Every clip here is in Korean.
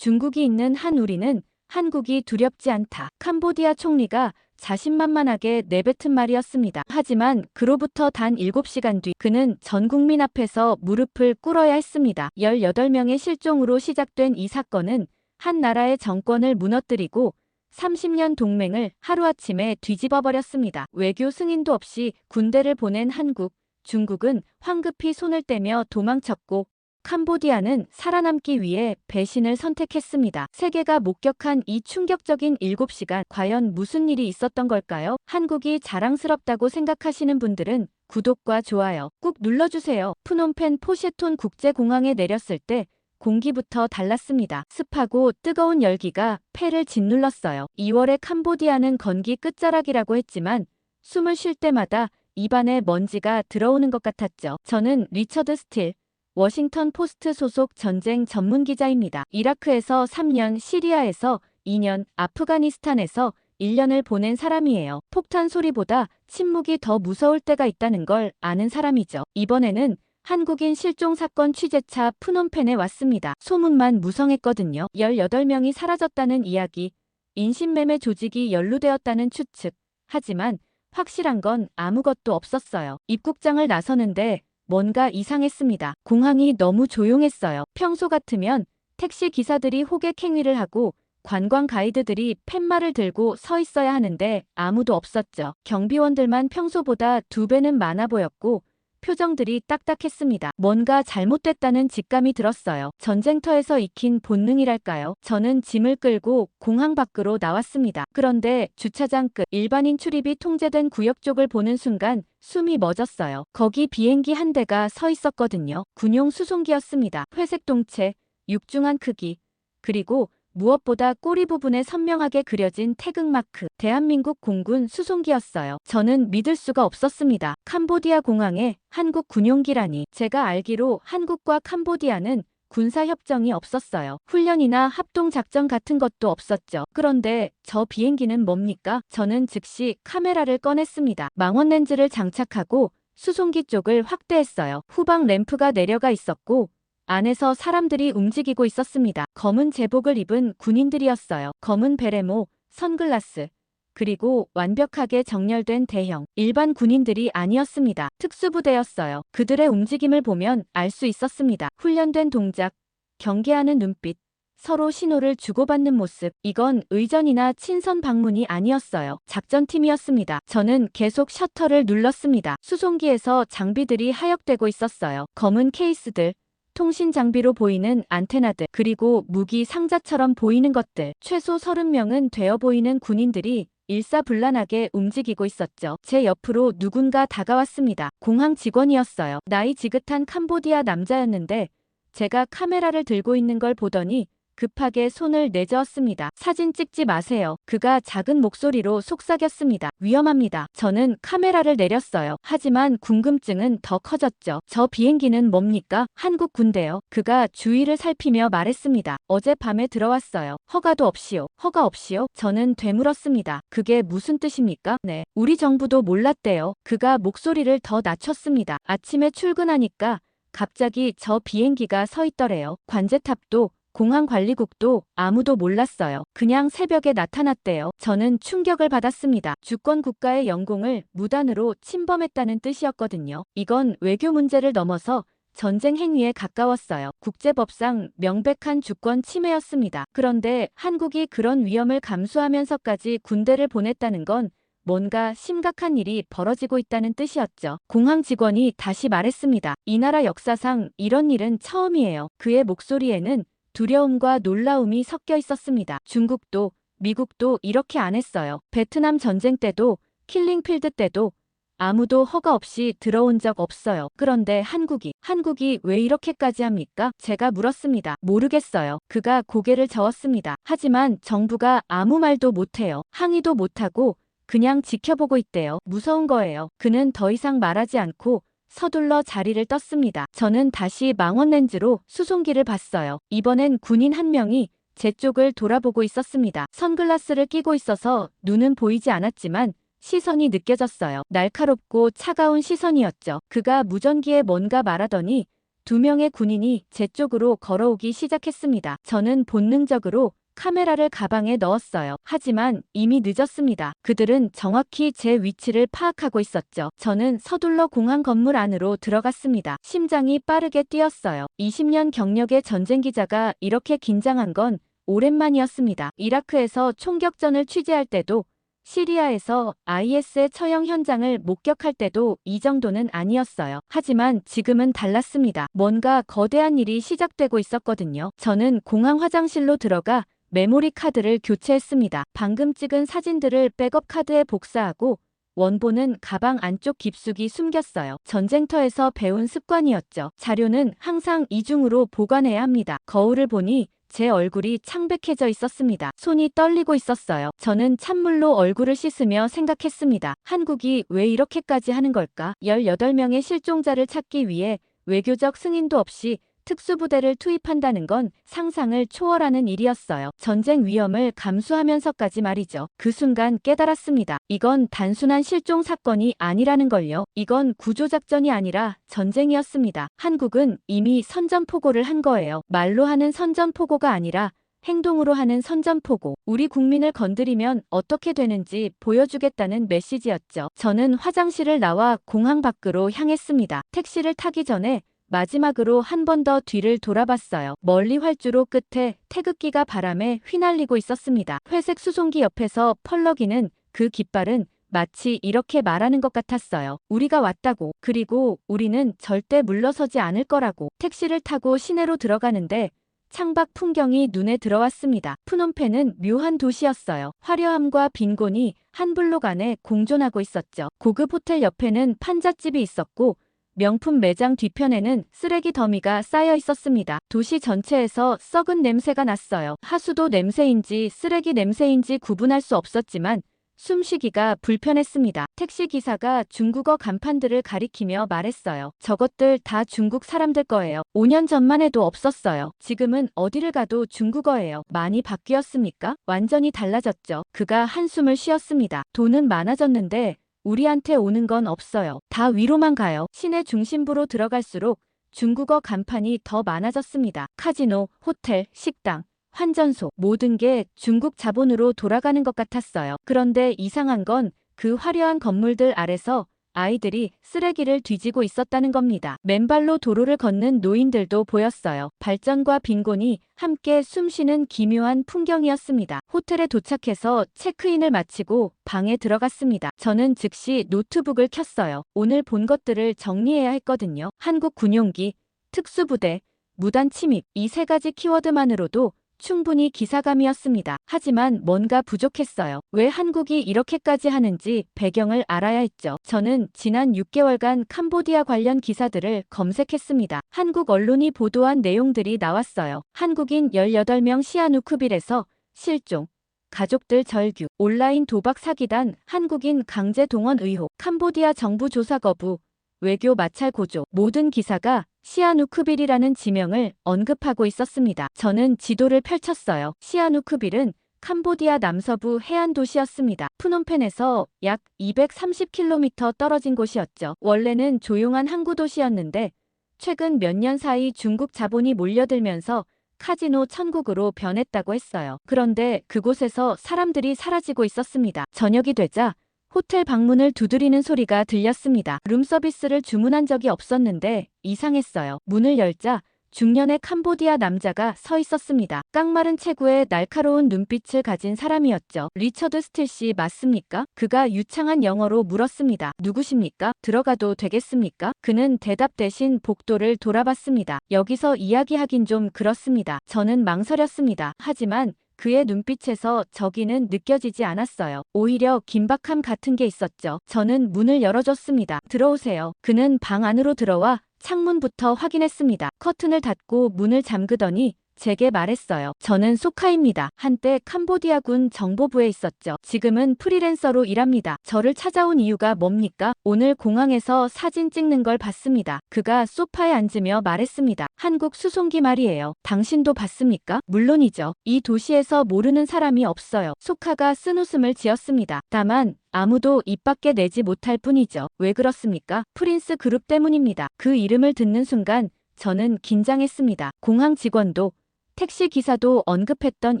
중국이 있는 한 우리는 한국이 두렵지 않다. 캄보디아 총리가 자신만만하게 내뱉은 말이었습니다. 하지만 그로부터 단 7시간 뒤 그는 전 국민 앞에서 무릎을 꿇어야 했습니다. 18명의 실종으로 시작된 이 사건은 한 나라의 정권을 무너뜨리고 30년 동맹을 하루아침에 뒤집어버렸습니다. 외교 승인도 없이 군대를 보낸 한국, 중국은 황급히 손을 떼며 도망쳤고 캄보디아는 살아남기 위해 배신을 선택했습니다. 세계가 목격한 이 충격적인 7시간, 과연 무슨 일이 있었던 걸까요? 한국이 자랑스럽다고 생각하시는 분들은 구독과 좋아요 꾹 눌러주세요. 프놈펜 포셰톤 국제공항에 내렸을 때 공기부터 달랐습니다. 습하고 뜨거운 열기가 폐를 짓눌렀어요. 2월에 캄보디아는 건기 끝자락이라고 했지만 숨을 쉴 때마다 입안에 먼지가 들어오는 것 같았죠. 저는 리처드 스틸, 워싱턴 포스트 소속 전쟁 전문 기자입니다. 이라크에서 3년, 시리아에서 2년, 아프가니스탄에서 1년을 보낸 사람이에요. 폭탄 소리보다 침묵이 더 무서울 때가 있다는 걸 아는 사람이죠. 이번에는 한국인 실종 사건 취재차 프놈펜에 왔습니다. 소문만 무성했거든요. 18명이 사라졌다는 이야기, 인신매매 조직이 연루되었다는 추측. 하지만 확실한 건 아무것도 없었어요. 입국장을 나서는데 뭔가 이상했습니다. 공항이 너무 조용했어요. 평소 같으면 택시 기사들이 호객 행위를 하고 관광 가이드들이 팻말을 들고 서 있어야 하는데 아무도 없었죠. 경비원들만 평소보다 2배는 많아 보였고 표정들이 딱딱했습니다. 뭔가 잘못됐다는 직감이 들었어요. 전쟁터에서 익힌 본능이랄까요? 저는 짐을 끌고 공항 밖으로 나왔습니다. 그런데 주차장 끝 일반인 출입이 통제된 구역 쪽을 보는 순간 숨이 멎었어요. 거기 비행기 한 대가 서 있었거든요. 군용 수송기였습니다. 회색 동체, 육중한 크기, 그리고 무엇보다 꼬리 부분에 선명하게 그려진 태극마크, 대한민국 공군 수송기였어요. 저는 믿을 수가 없었습니다. 캄보디아 공항에 한국 군용기라니. 제가 알기로 한국과 캄보디아는 군사협정이 없었어요. 훈련이나 합동작전 같은 것도 없었죠. 그런데 저 비행기는 뭡니까? 저는 즉시 카메라를 꺼냈습니다. 망원 렌즈를 장착하고 수송기 쪽을 확대했어요. 후방 램프가 내려가 있었고 안에서 사람들이 움직이고 있었습니다. 검은 제복을 입은 군인들이었어요. 검은 베레모, 선글라스, 그리고 완벽하게 정렬된 대형, 일반 군인들이 아니었습니다. 특수부대였어요. 그들의 움직임을 보면 알 수 있었습니다. 훈련된 동작, 경계하는 눈빛, 서로 신호를 주고받는 모습. 이건 의전이나 친선 방문이 아니었어요. 작전팀이었습니다. 저는 계속 셔터를 눌렀습니다. 수송기에서 장비들이 하역되고 있었어요. 검은 케이스들, 통신 장비로 보이는 안테나들, 그리고 무기 상자처럼 보이는 것들. 최소 30명은 되어 보이는 군인들이 일사불란하게 움직이고 있었죠. 제 옆으로 누군가 다가왔습니다. 공항 직원이었어요. 나이 지긋한 캄보디아 남자였는데 제가 카메라를 들고 있는 걸 보더니 급하게 손을 내저었습니다. 사진 찍지 마세요. 그가 작은 목소리로 속삭였습니다. 위험합니다. 저는 카메라를 내렸어요. 하지만 궁금증은 더 커졌죠. 저 비행기는 뭡니까? 한국 군대요. 그가 주위를 살피며 말했습니다. 어젯밤에 들어왔어요. 허가도 없이요. 허가 없이요? 저는 되물었습니다. 그게 무슨 뜻입니까? 네. 우리 정부도 몰랐대요. 그가 목소리를 더 낮췄습니다. 아침에 출근하니까 갑자기 저 비행기가 서 있더래요. 관제탑도 공항관리국도 아무도 몰랐어요. 그냥 새벽에 나타났대요. 저는 충격을 받았습니다. 주권 국가의 영공을 무단으로 침범했다는 뜻이었거든요. 이건 외교 문제를 넘어서 전쟁 행위에 가까웠어요. 국제법상 명백한 주권 침해였습니다. 그런데 한국이 그런 위험을 감수하면서까지 군대를 보냈다는 건 뭔가 심각한 일이 벌어지고 있다는 뜻이었죠. 공항 직원이 다시 말했습니다. 이 나라 역사상 이런 일은 처음이에요. 그의 목소리에는 두려움과 놀라움이 섞여 있었습니다. 중국도, 미국도 이렇게 안 했어요. 베트남 전쟁 때도, 킬링필드 때도 아무도 허가 없이 들어온 적 없어요. 그런데 한국이 왜 이렇게까지 합니까? 제가 물었습니다. 모르겠어요. 그가 고개를 저었습니다. 하지만 정부가 아무 말도 못해요. 항의도 못하고 그냥 지켜보고 있대요. 무서운 거예요. 그는 더 이상 말하지 않고 서둘러 자리를 떴습니다. 저는 다시 망원 렌즈로 수송기를 봤어요. 이번엔 군인 한 명이 제 쪽을 돌아보고 있었습니다. 선글라스를 끼고 있어서 눈은 보이지 않았지만 시선이 느껴졌어요. 날카롭고 차가운 시선이었죠. 그가 무전기에 뭔가 말하더니 2명의 군인이 제 쪽으로 걸어오기 시작했습니다. 저는 본능적으로 카메라를 가방에 넣었어요. 하지만 이미 늦었습니다. 그들은 정확히 제 위치를 파악하고 있었죠. 저는 서둘러 공항 건물 안으로 들어갔습니다. 심장이 빠르게 뛰었어요. 20년 경력의 전쟁 기자가 이렇게 긴장한 건 오랜만이었습니다. 이라크에서 총격전을 취재할 때도, 시리아에서 IS의 처형 현장을 목격할 때도 이 정도는 아니었어요. 하지만 지금은 달랐습니다. 뭔가 거대한 일이 시작되고 있었거든요. 저는 공항 화장실로 들어가 메모리 카드를 교체했습니다. 방금 찍은 사진들을 백업 카드에 복사하고 원본은 가방 안쪽 깊숙이 숨겼어요. 전쟁터에서 배운 습관이었죠. 자료는 항상 이중으로 보관해야 합니다. 거울을 보니 제 얼굴이 창백해져 있었습니다. 손이 떨리고 있었어요. 저는 찬물로 얼굴을 씻으며 생각했습니다. 한국이 왜 이렇게까지 하는 걸까? 18명의 실종자를 찾기 위해 외교적 승인도 없이 특수부대를 투입한다는 건 상상을 초월하는 일이었어요. 전쟁 위험을 감수하면서까지 말이죠. 그 순간 깨달았습니다. 이건 단순한 실종 사건이 아니라는 걸요. 이건 구조작전이 아니라 전쟁이었습니다. 한국은 이미 선전포고를 한 거예요. 말로 하는 선전포고가 아니라 행동으로 하는 선전포고. 우리 국민을 건드리면 어떻게 되는지 보여주겠다는 메시지였죠. 저는 화장실을 나와 공항 밖으로 향했습니다. 택시를 타기 전에 마지막으로 한 번 더 뒤를 돌아봤어요. 멀리 활주로 끝에 태극기가 바람에 휘날리고 있었습니다. 회색 수송기 옆에서 펄럭이는 그 깃발은 마치 이렇게 말하는 것 같았어요. 우리가 왔다고. 그리고 우리는 절대 물러서지 않을 거라고. 택시를 타고 시내로 들어가는데 창밖 풍경이 눈에 들어왔습니다. 프놈펜은 묘한 도시였어요. 화려함과 빈곤이 한 블록 안에 공존하고 있었죠. 고급 호텔 옆에는 판잣집이 있었고 명품 매장 뒤편에는 쓰레기 더미가 쌓여 있었습니다. 도시 전체에서 썩은 냄새가 났어요. 하수도 냄새인지 쓰레기 냄새인지 구분할 수 없었지만 숨쉬기가 불편했습니다. 택시 기사가 중국어 간판들을 가리키며 말했어요. 저것들 다 중국 사람들 거예요. 5년 전만 해도 없었어요. 지금은 어디를 가도 중국어예요. 많이 바뀌었습니까? 완전히 달라졌죠. 그가 한숨을 쉬었습니다. 돈은 많아졌는데 우리한테 오는 건 없어요. 다 위로만 가요. 시내 중심부로 들어갈수록 중국어 간판이 더 많아졌습니다. 카지노, 호텔, 식당, 환전소, 모든 게 중국 자본으로 돌아가는 것 같았어요. 그런데 이상한 건 그 화려한 건물들 아래서 아이들이 쓰레기를 뒤지고 있었다는 겁니다. 맨발로 도로를 걷는 노인들도 보였어요. 발전과 빈곤이 함께 숨쉬는 기묘한 풍경이었습니다. 호텔에 도착해서 체크인을 마치고 방에 들어갔습니다. 저는 즉시 노트북을 켰어요. 오늘 본 것들을 정리해야 했거든요. 한국 군용기, 특수부대, 무단 침입, 이 세 가지 키워드만으로도 충분히 기사감이었습니다. 하지만 뭔가 부족했어요. 왜 한국이 이렇게까지 하는지 배경을 알아야 했죠. 저는 지난 6개월간 캄보디아 관련 기사들을 검색했습니다. 한국 언론이 보도한 내용들이 나왔어요. 한국인 18명 시아누크빌에서 실종, 가족들 절규, 온라인 도박 사기단 한국인 강제 동원 의혹, 캄보디아 정부 조사 거부, 외교 마찰 고조. 모든 기사가 시아누크빌이라는 지명을 언급하고 있었습니다. 저는 지도를 펼쳤어요. 시아누크빌은 캄보디아 남서부 해안 도시였습니다. 프놈펜에서 약 230km 떨어진 곳이었죠. 원래는 조용한 항구 도시였는데 최근 몇 년 사이 중국 자본이 몰려들면서 카지노 천국으로 변했다고 했어요. 그런데 그곳에서 사람들이 사라지고 있었습니다. 저녁이 되자 호텔 방문을 두드리는 소리가 들렸습니다. 룸서비스를 주문한 적이 없었는데 이상했어요. 문을 열자 중년의 캄보디아 남자가 서 있었습니다. 깡마른 체구에 날카로운 눈빛을 가진 사람이었죠. 리처드 스틸 씨 맞습니까? 그가 유창한 영어로 물었습니다. 누구십니까? 들어가도 되겠습니까? 그는 대답 대신 복도를 돌아봤습니다. 여기서 이야기하긴 좀 그렇습니다. 저는 망설였습니다. 하지만 그의 눈빛에서 저기는 느껴지지 않았어요. 오히려 긴박함 같은 게 있었죠. 저는 문을 열어줬습니다. 들어오세요. 그는 방 안으로 들어와 창문부터 확인했습니다. 커튼을 닫고 문을 잠그더니 제게 말했어요. 저는 소카입니다. 한때 캄보디아군 정보부에 있었죠. 지금은 프리랜서로 일합니다. 저를 찾아온 이유가 뭡니까? 오늘 공항에서 사진 찍는 걸 봤습니다. 그가 소파에 앉으며 말했습니다. 한국 수송기 말이에요. 당신도 봤습니까? 물론이죠. 이 도시에서 모르는 사람이 없어요. 소카가 쓴웃음을 지었습니다. 다만 아무도 입 밖에 내지 못할 뿐이죠. 왜 그렇습니까? 프린스 그룹 때문입니다. 그 이름을 듣는 순간 저는 긴장했습니다. 공항 직원도 택시 기사도 언급했던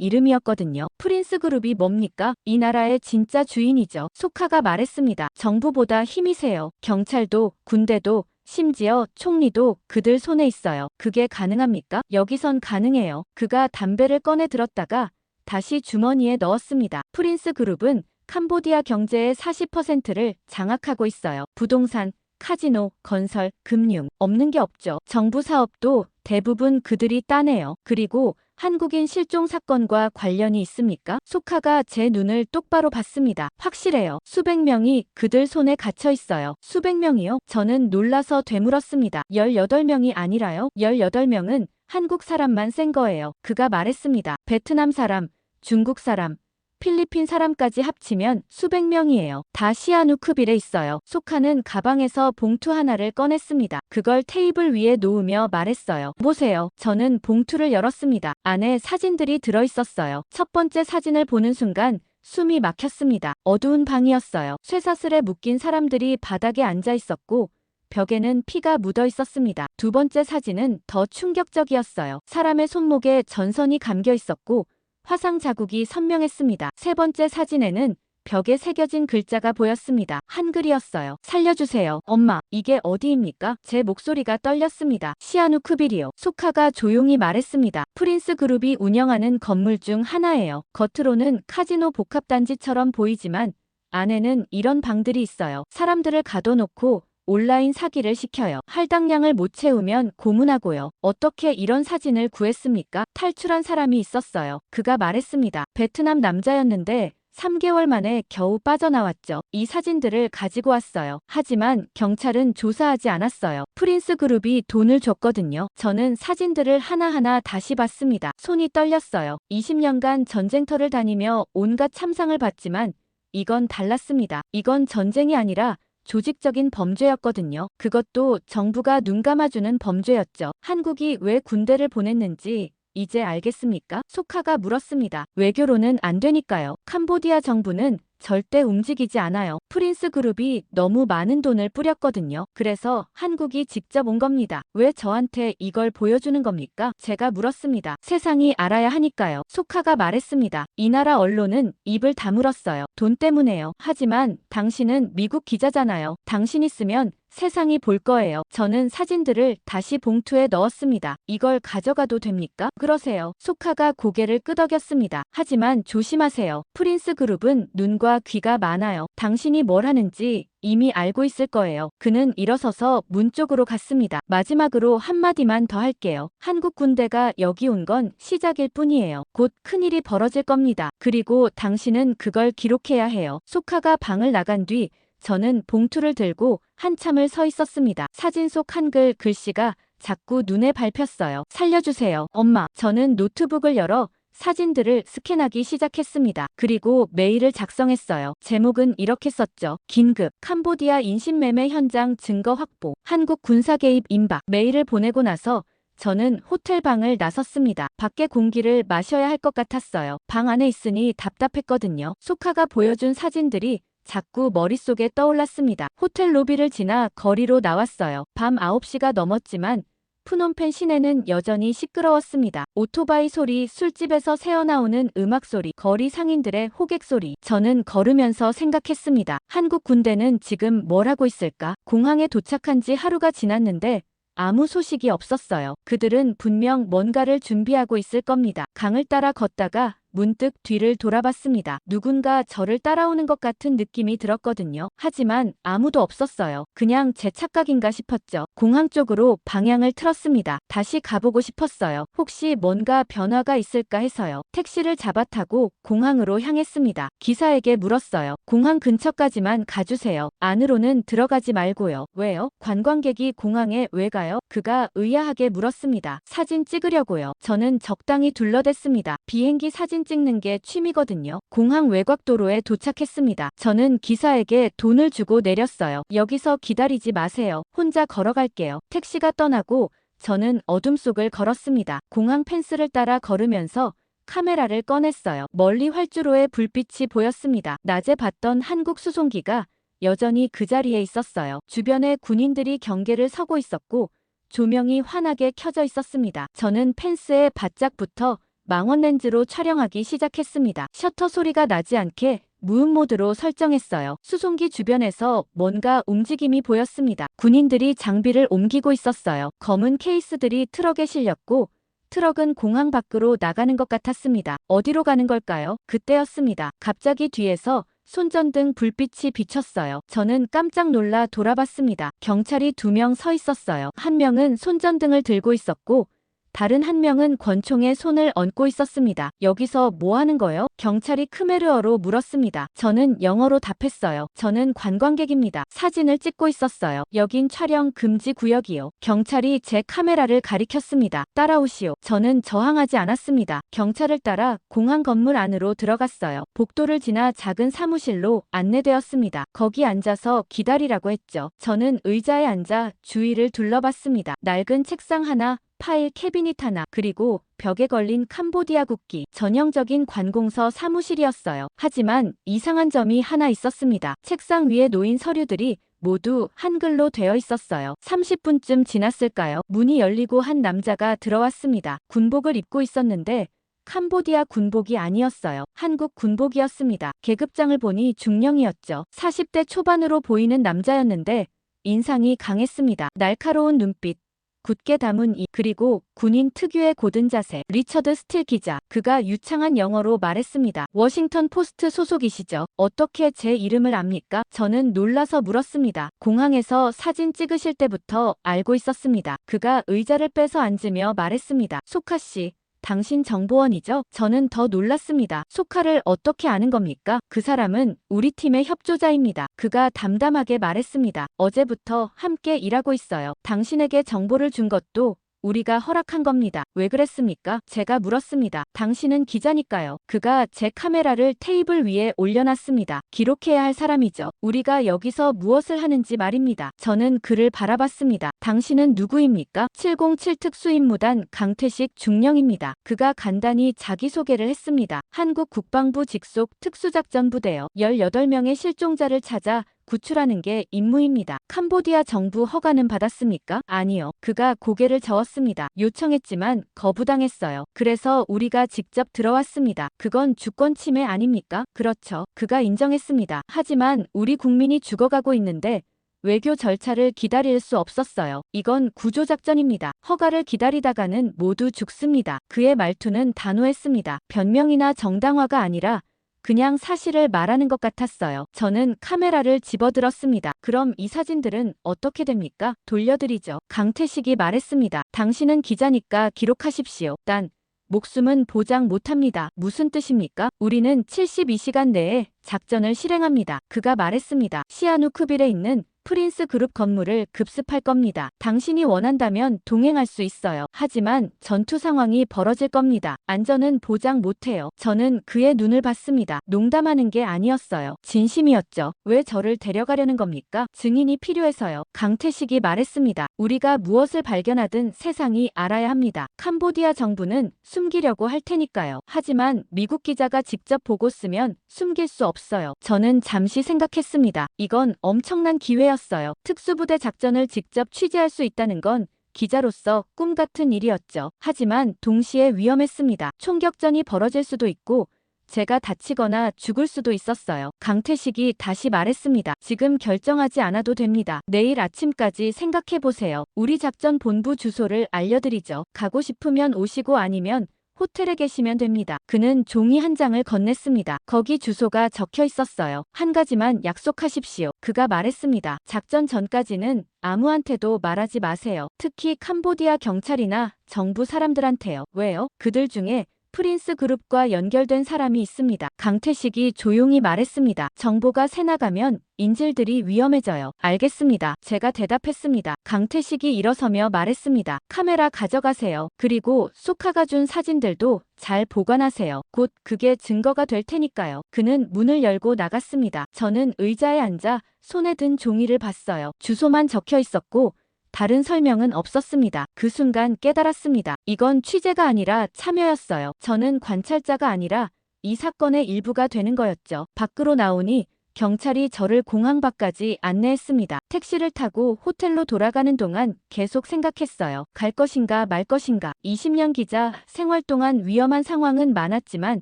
이름이었거든요. 프린스 그룹이 뭡니까? 이 나라의 진짜 주인이죠. 소카가 말했습니다. 정부보다 힘이 세요. 경찰도, 군대도, 심지어 총리도 그들 손에 있어요. 그게 가능합니까? 여기선 가능해요. 그가 담배를 꺼내 들었다가 다시 주머니에 넣었습니다. 프린스 그룹은 캄보디아 경제의 40%를 장악하고 있어요. 부동산, 카지노, 건설, 금융, 없는 게 없죠. 정부 사업도 대부분 그들이 따내요. 그리고 한국인 실종 사건과 관련이 있습니까? 소카가 제 눈을 똑바로 봤습니다. 확실해요. 수백 명이 그들 손에 갇혀 있어요. 수백 명이요? 저는 놀라서 되물었습니다. 18명이 아니라요? 18명은 한국 사람만 센 거예요. 그가 말했습니다. 베트남 사람, 중국 사람, 필리핀 사람까지 합치면 수백 명이에요. 다 시아누크빌에 있어요. 소카는 가방에서 봉투 하나를 꺼냈습니다. 그걸 테이블 위에 놓으며 말했어요. 보세요. 저는 봉투를 열었습니다. 안에 사진들이 들어있었어요. 첫 번째 사진을 보는 순간 숨이 막혔습니다. 어두운 방이었어요. 쇠사슬에 묶인 사람들이 바닥에 앉아 있었고 벽에는 피가 묻어 있었습니다. 두 번째 사진은 더 충격적이었어요. 사람의 손목에 전선이 감겨 있었고 화상 자국이 선명했습니다. 세 번째 사진에는 벽에 새겨진 글자가 보였습니다. 한글이었어요. 살려주세요. 엄마, 이게 어디입니까? 제 목소리가 떨렸습니다. 시아누크빌이요. 소카가 조용히 말했습니다. 프린스 그룹이 운영하는 건물 중 하나예요. 겉으로는 카지노 복합단지처럼 보이지만 안에는 이런 방들이 있어요. 사람들을 가둬놓고 온라인 사기를 시켜요. 할당량을 못 채우면 고문하고요. 어떻게 이런 사진을 구했습니까? 탈출한 사람이 있었어요. 그가 말했습니다. 베트남 남자였는데 3개월 만에 겨우 빠져나왔죠. 이 사진들을 가지고 왔어요. 하지만 경찰은 조사하지 않았어요. 프린스 그룹이 돈을 줬거든요. 저는 사진들을 하나하나 다시 봤습니다. 손이 떨렸어요. 20년간 전쟁터를 다니며 온갖 참상을 봤지만 이건 달랐습니다. 이건 전쟁이 아니라 조직적인 범죄였거든요. 그것도 정부가 눈 감아주는 범죄였죠. 한국이 왜 군대를 보냈는지 이제 알겠습니까? 소카가 물었습니다. 외교로는 안 되니까요. 캄보디아 정부는 절대 움직이지 않아요. 프린스 그룹이 너무 많은 돈을 뿌렸거든요. 그래서 한국이 직접 온 겁니다. 왜 저한테 이걸 보여주는 겁니까? 제가 물었습니다. 세상이 알아야 하니까요. 소카가 말했습니다. 이 나라 언론은 입을 다물었어요. 돈 때문에요. 하지만 당신은 미국 기자잖아요. 당신 있으면 세상이 볼 거예요. 저는 사진들을 다시 봉투에 넣었습니다. 이걸 가져가도 됩니까? 그러세요. 소카가 고개를 끄덕였습니다. 하지만 조심하세요. 프린스 그룹은 눈과 귀가 많아요. 당신이 뭘 하는지 이미 알고 있을 거예요. 그는 일어서서 문 쪽으로 갔습니다. 마지막으로 한마디만 더 할게요. 한국 군대가 여기 온 건 시작일 뿐이에요. 곧 큰일이 벌어질 겁니다. 그리고 당신은 그걸 기록해야 해요. 소카가 방을 나간 뒤 저는 봉투를 들고 한참을 서 있었습니다. 사진 속 한글 글씨가 자꾸 눈에 밟혔어요. 살려주세요, 엄마. 저는 노트북을 열어 사진들을 스캔하기 시작했습니다. 그리고 메일을 작성했어요. 제목은 이렇게 썼죠. 긴급, 캄보디아 인신매매 현장 증거 확보, 한국 군사 개입 임박. 메일을 보내고 나서 저는 호텔 방을 나섰습니다. 밖에 공기를 마셔야 할 것 같았어요. 방 안에 있으니 답답했거든요. 소카가 보여준 사진들이 자꾸 머릿속에 떠올랐습니다. 호텔 로비를 지나 거리로 나왔어요. 밤 9시가 넘었지만 프놈펜 시내는 여전히 시끄러웠습니다. 오토바이 소리, 술집에서 새어나오는 음악 소리, 거리 상인들의 호객 소리. 저는 걸으면서 생각했습니다. 한국 군대는 지금 뭘 하고 있을까? 공항에 도착한 지 하루가 지났는데 아무 소식이 없었어요. 그들은 분명 뭔가를 준비하고 있을 겁니다. 강을 따라 걷다가 문득 뒤를 돌아봤습니다. 누군가 저를 따라오는 것 같은 느낌이 들었거든요. 하지만 아무도 없었어요. 그냥 제 착각인가 싶었죠. 공항 쪽으로 방향을 틀었습니다. 다시 가보고 싶었어요. 혹시 뭔가 변화가 있을까 해서요. 택시를 잡아 타고 공항으로 향했습니다. 기사에게 물었어요. 공항 근처까지만 가주세요. 안으로는 들어가지 말고요. 왜요? 관광객이 공항에 왜 가요? 그가 의아하게 물었습니다. 사진 찍으려고요. 저는 적당히 둘러댔습니다. 비행기 사진 찍는 게 취미거든요. 공항 외곽도로에 도착했습니다. 저는 기사에게 돈을 주고 내렸어요. 여기서 기다리지 마세요. 혼자 걸어갈게요. 택시가 떠나고 저는 어둠 속을 걸었습니다. 공항 펜스를 따라 걸으면서 카메라를 꺼냈어요. 멀리 활주로에 불빛이 보였습니다. 낮에 봤던 한국 수송기가 여전히 그 자리에 있었어요. 주변에 군인들이 경계를 서고 있었고 조명이 환하게 켜져 있었습니다. 저는 펜스에 바짝 붙어 망원 렌즈로 촬영하기 시작했습니다. 셔터 소리가 나지 않게 무음 모드로 설정했어요. 수송기 주변에서 뭔가 움직임이 보였습니다. 군인들이 장비를 옮기고 있었어요. 검은 케이스들이 트럭에 실렸고 트럭은 공항 밖으로 나가는 것 같았습니다. 어디로 가는 걸까요? 그때였습니다. 갑자기 뒤에서 손전등 불빛이 비쳤어요. 저는 깜짝 놀라 돌아봤습니다. 경찰이 2명 서 있었어요. 한 명은 손전등을 들고 있었고 다른 한 명은 권총에 손을 얹고 있었습니다. 여기서 뭐 하는 거요? 경찰이 크메르어로 물었습니다. 저는 영어로 답했어요. 저는 관광객입니다. 사진을 찍고 있었어요. 여긴 촬영 금지 구역이요. 경찰이 제 카메라를 가리켰습니다. 따라오시오. 저는 저항하지 않았습니다. 경찰을 따라 공항 건물 안으로 들어갔어요. 복도를 지나 작은 사무실로 안내되었습니다. 거기 앉아서 기다리라고 했죠. 저는 의자에 앉아 주위를 둘러봤습니다. 낡은 책상 하나, 파일 캐비닛 하나, 그리고 벽에 걸린 캄보디아 국기, 전형적인 관공서 사무실이었어요. 하지만 이상한 점이 하나 있었습니다. 책상 위에 놓인 서류들이 모두 한글로 되어 있었어요. 30분쯤 지났을까요? 문이 열리고 한 남자가 들어왔습니다. 군복을 입고 있었는데 캄보디아 군복이 아니었어요. 한국 군복이었습니다. 계급장을 보니 중령이었죠. 40대 초반으로 보이는 남자였는데 인상이 강했습니다. 날카로운 눈빛, 굳게 담은 입, 그리고 군인 특유의 고든 자세. 리처드 스틸 기자. 그가 유창한 영어로 말했습니다. 워싱턴 포스트 소속이시죠? 어떻게 제 이름을 압니까? 저는 놀라서 물었습니다. 공항에서 사진 찍으실 때부터 알고 있었습니다. 그가 의자를 빼서 앉으며 말했습니다. 소카 씨, 당신 정보원이죠? 저는 더 놀랐습니다. 소카를 어떻게 아는 겁니까? 그 사람은 우리 팀의 협조자입니다. 그가 담담하게 말했습니다. 어제부터 함께 일하고 있어요. 당신에게 정보를 준 것도 우리가 허락한 겁니다. 왜 그랬습니까? 제가 물었습니다. 당신은 기자니까요. 그가 제 카메라를 테이블 위에 올려놨습니다. 기록해야 할 사람이죠. 우리가 여기서 무엇을 하는지 말입니다. 저는 그를 바라봤습니다. 당신은 누구입니까? 707 특수임무단 강태식 중령입니다. 그가 간단히 자기소개를 했습니다. 한국 국방부 직속 특수작전부대요. 18명의 실종자를 찾아 구출하는 게 임무입니다. 캄보디아 정부 허가는 받았습니까? 아니요. 그가 고개를 저었습니다. 요청했지만 거부당했어요. 그래서 우리가 직접 들어왔습니다. 그건 주권 침해 아닙니까? 그렇죠. 그가 인정했습니다. 하지만 우리 국민이 죽어가고 있는데 외교 절차를 기다릴 수 없었어요. 이건 구조작전입니다. 허가를 기다리다가는 모두 죽습니다. 그의 말투는 단호했습니다. 변명이나 정당화가 아니라 그냥 사실을 말하는 것 같았어요. 저는 카메라를 집어들었습니다. 그럼 이 사진들은 어떻게 됩니까? 돌려드리죠. 강태식이 말했습니다. 당신은 기자니까 기록하십시오. 단, 목숨은 보장 못합니다. 무슨 뜻입니까? 우리는 72시간 내에 작전을 실행합니다. 그가 말했습니다. 시아누크빌에 있는 프린스 그룹 건물을 급습할 겁니다. 당신이 원한다면 동행할 수 있어요. 하지만 전투 상황이 벌어질 겁니다. 안전은 보장 못해요. 저는 그의 눈을 봤습니다. 농담하는 게 아니었어요. 진심이었죠. 왜 저를 데려가려는 겁니까? 증인이 필요해서요. 강태식이 말했습니다. 우리가 무엇을 발견하든 세상이 알아야 합니다. 캄보디아 정부는 숨기려고 할 테니까요. 하지만 미국 기자가 직접 보고 쓰면 숨길 수 없어요. 저는 잠시 생각했습니다. 이건 엄청난 기회였어요. 특수부대 작전을 직접 취재할 수 있다는 건 기자로서 꿈 같은 일이었죠. 하지만 동시에 위험했습니다. 총격전이 벌어질 수도 있고 제가 다치거나 죽을 수도 있었어요. 강태식이 다시 말했습니다. 지금 결정하지 않아도 됩니다. 내일 아침까지 생각해보세요. 우리 작전 본부 주소를 알려드리죠. 가고 싶으면 오시고 아니면 호텔에 계시면 됩니다. 그는 종이 한 장을 건넸습니다. 거기 주소가 적혀 있었어요. 한 가지만 약속하십시오. 그가 말했습니다. 작전 전까지는 아무한테도 말하지 마세요. 특히 캄보디아 경찰이나 정부 사람들한테요. 왜요? 그들 중에 프린스 그룹과 연결된 사람이 있습니다. 강태식이 조용히 말했습니다. 정보가 새나가면 인질들이 위험해져요. 알겠습니다. 제가 대답했습니다. 강태식이 일어서며 말했습니다. 카메라 가져가세요. 그리고 소카가 준 사진들도 잘 보관하세요. 곧 그게 증거가 될 테니까요. 그는 문을 열고 나갔습니다. 저는 의자에 앉아 손에 든 종이를 봤어요. 주소만 적혀 있었고 다른 설명은 없었습니다. 그 순간 깨달았습니다. 이건 취재가 아니라 참여였어요. 저는 관찰자가 아니라 이 사건의 일부가 되는 거였죠. 밖으로 나오니 경찰이 저를 공항 밖까지 안내했습니다. 택시를 타고 호텔로 돌아가는 동안 계속 생각했어요. 갈 것인가 말 것인가. 20년 기자 생활 동안 위험한 상황은 많았지만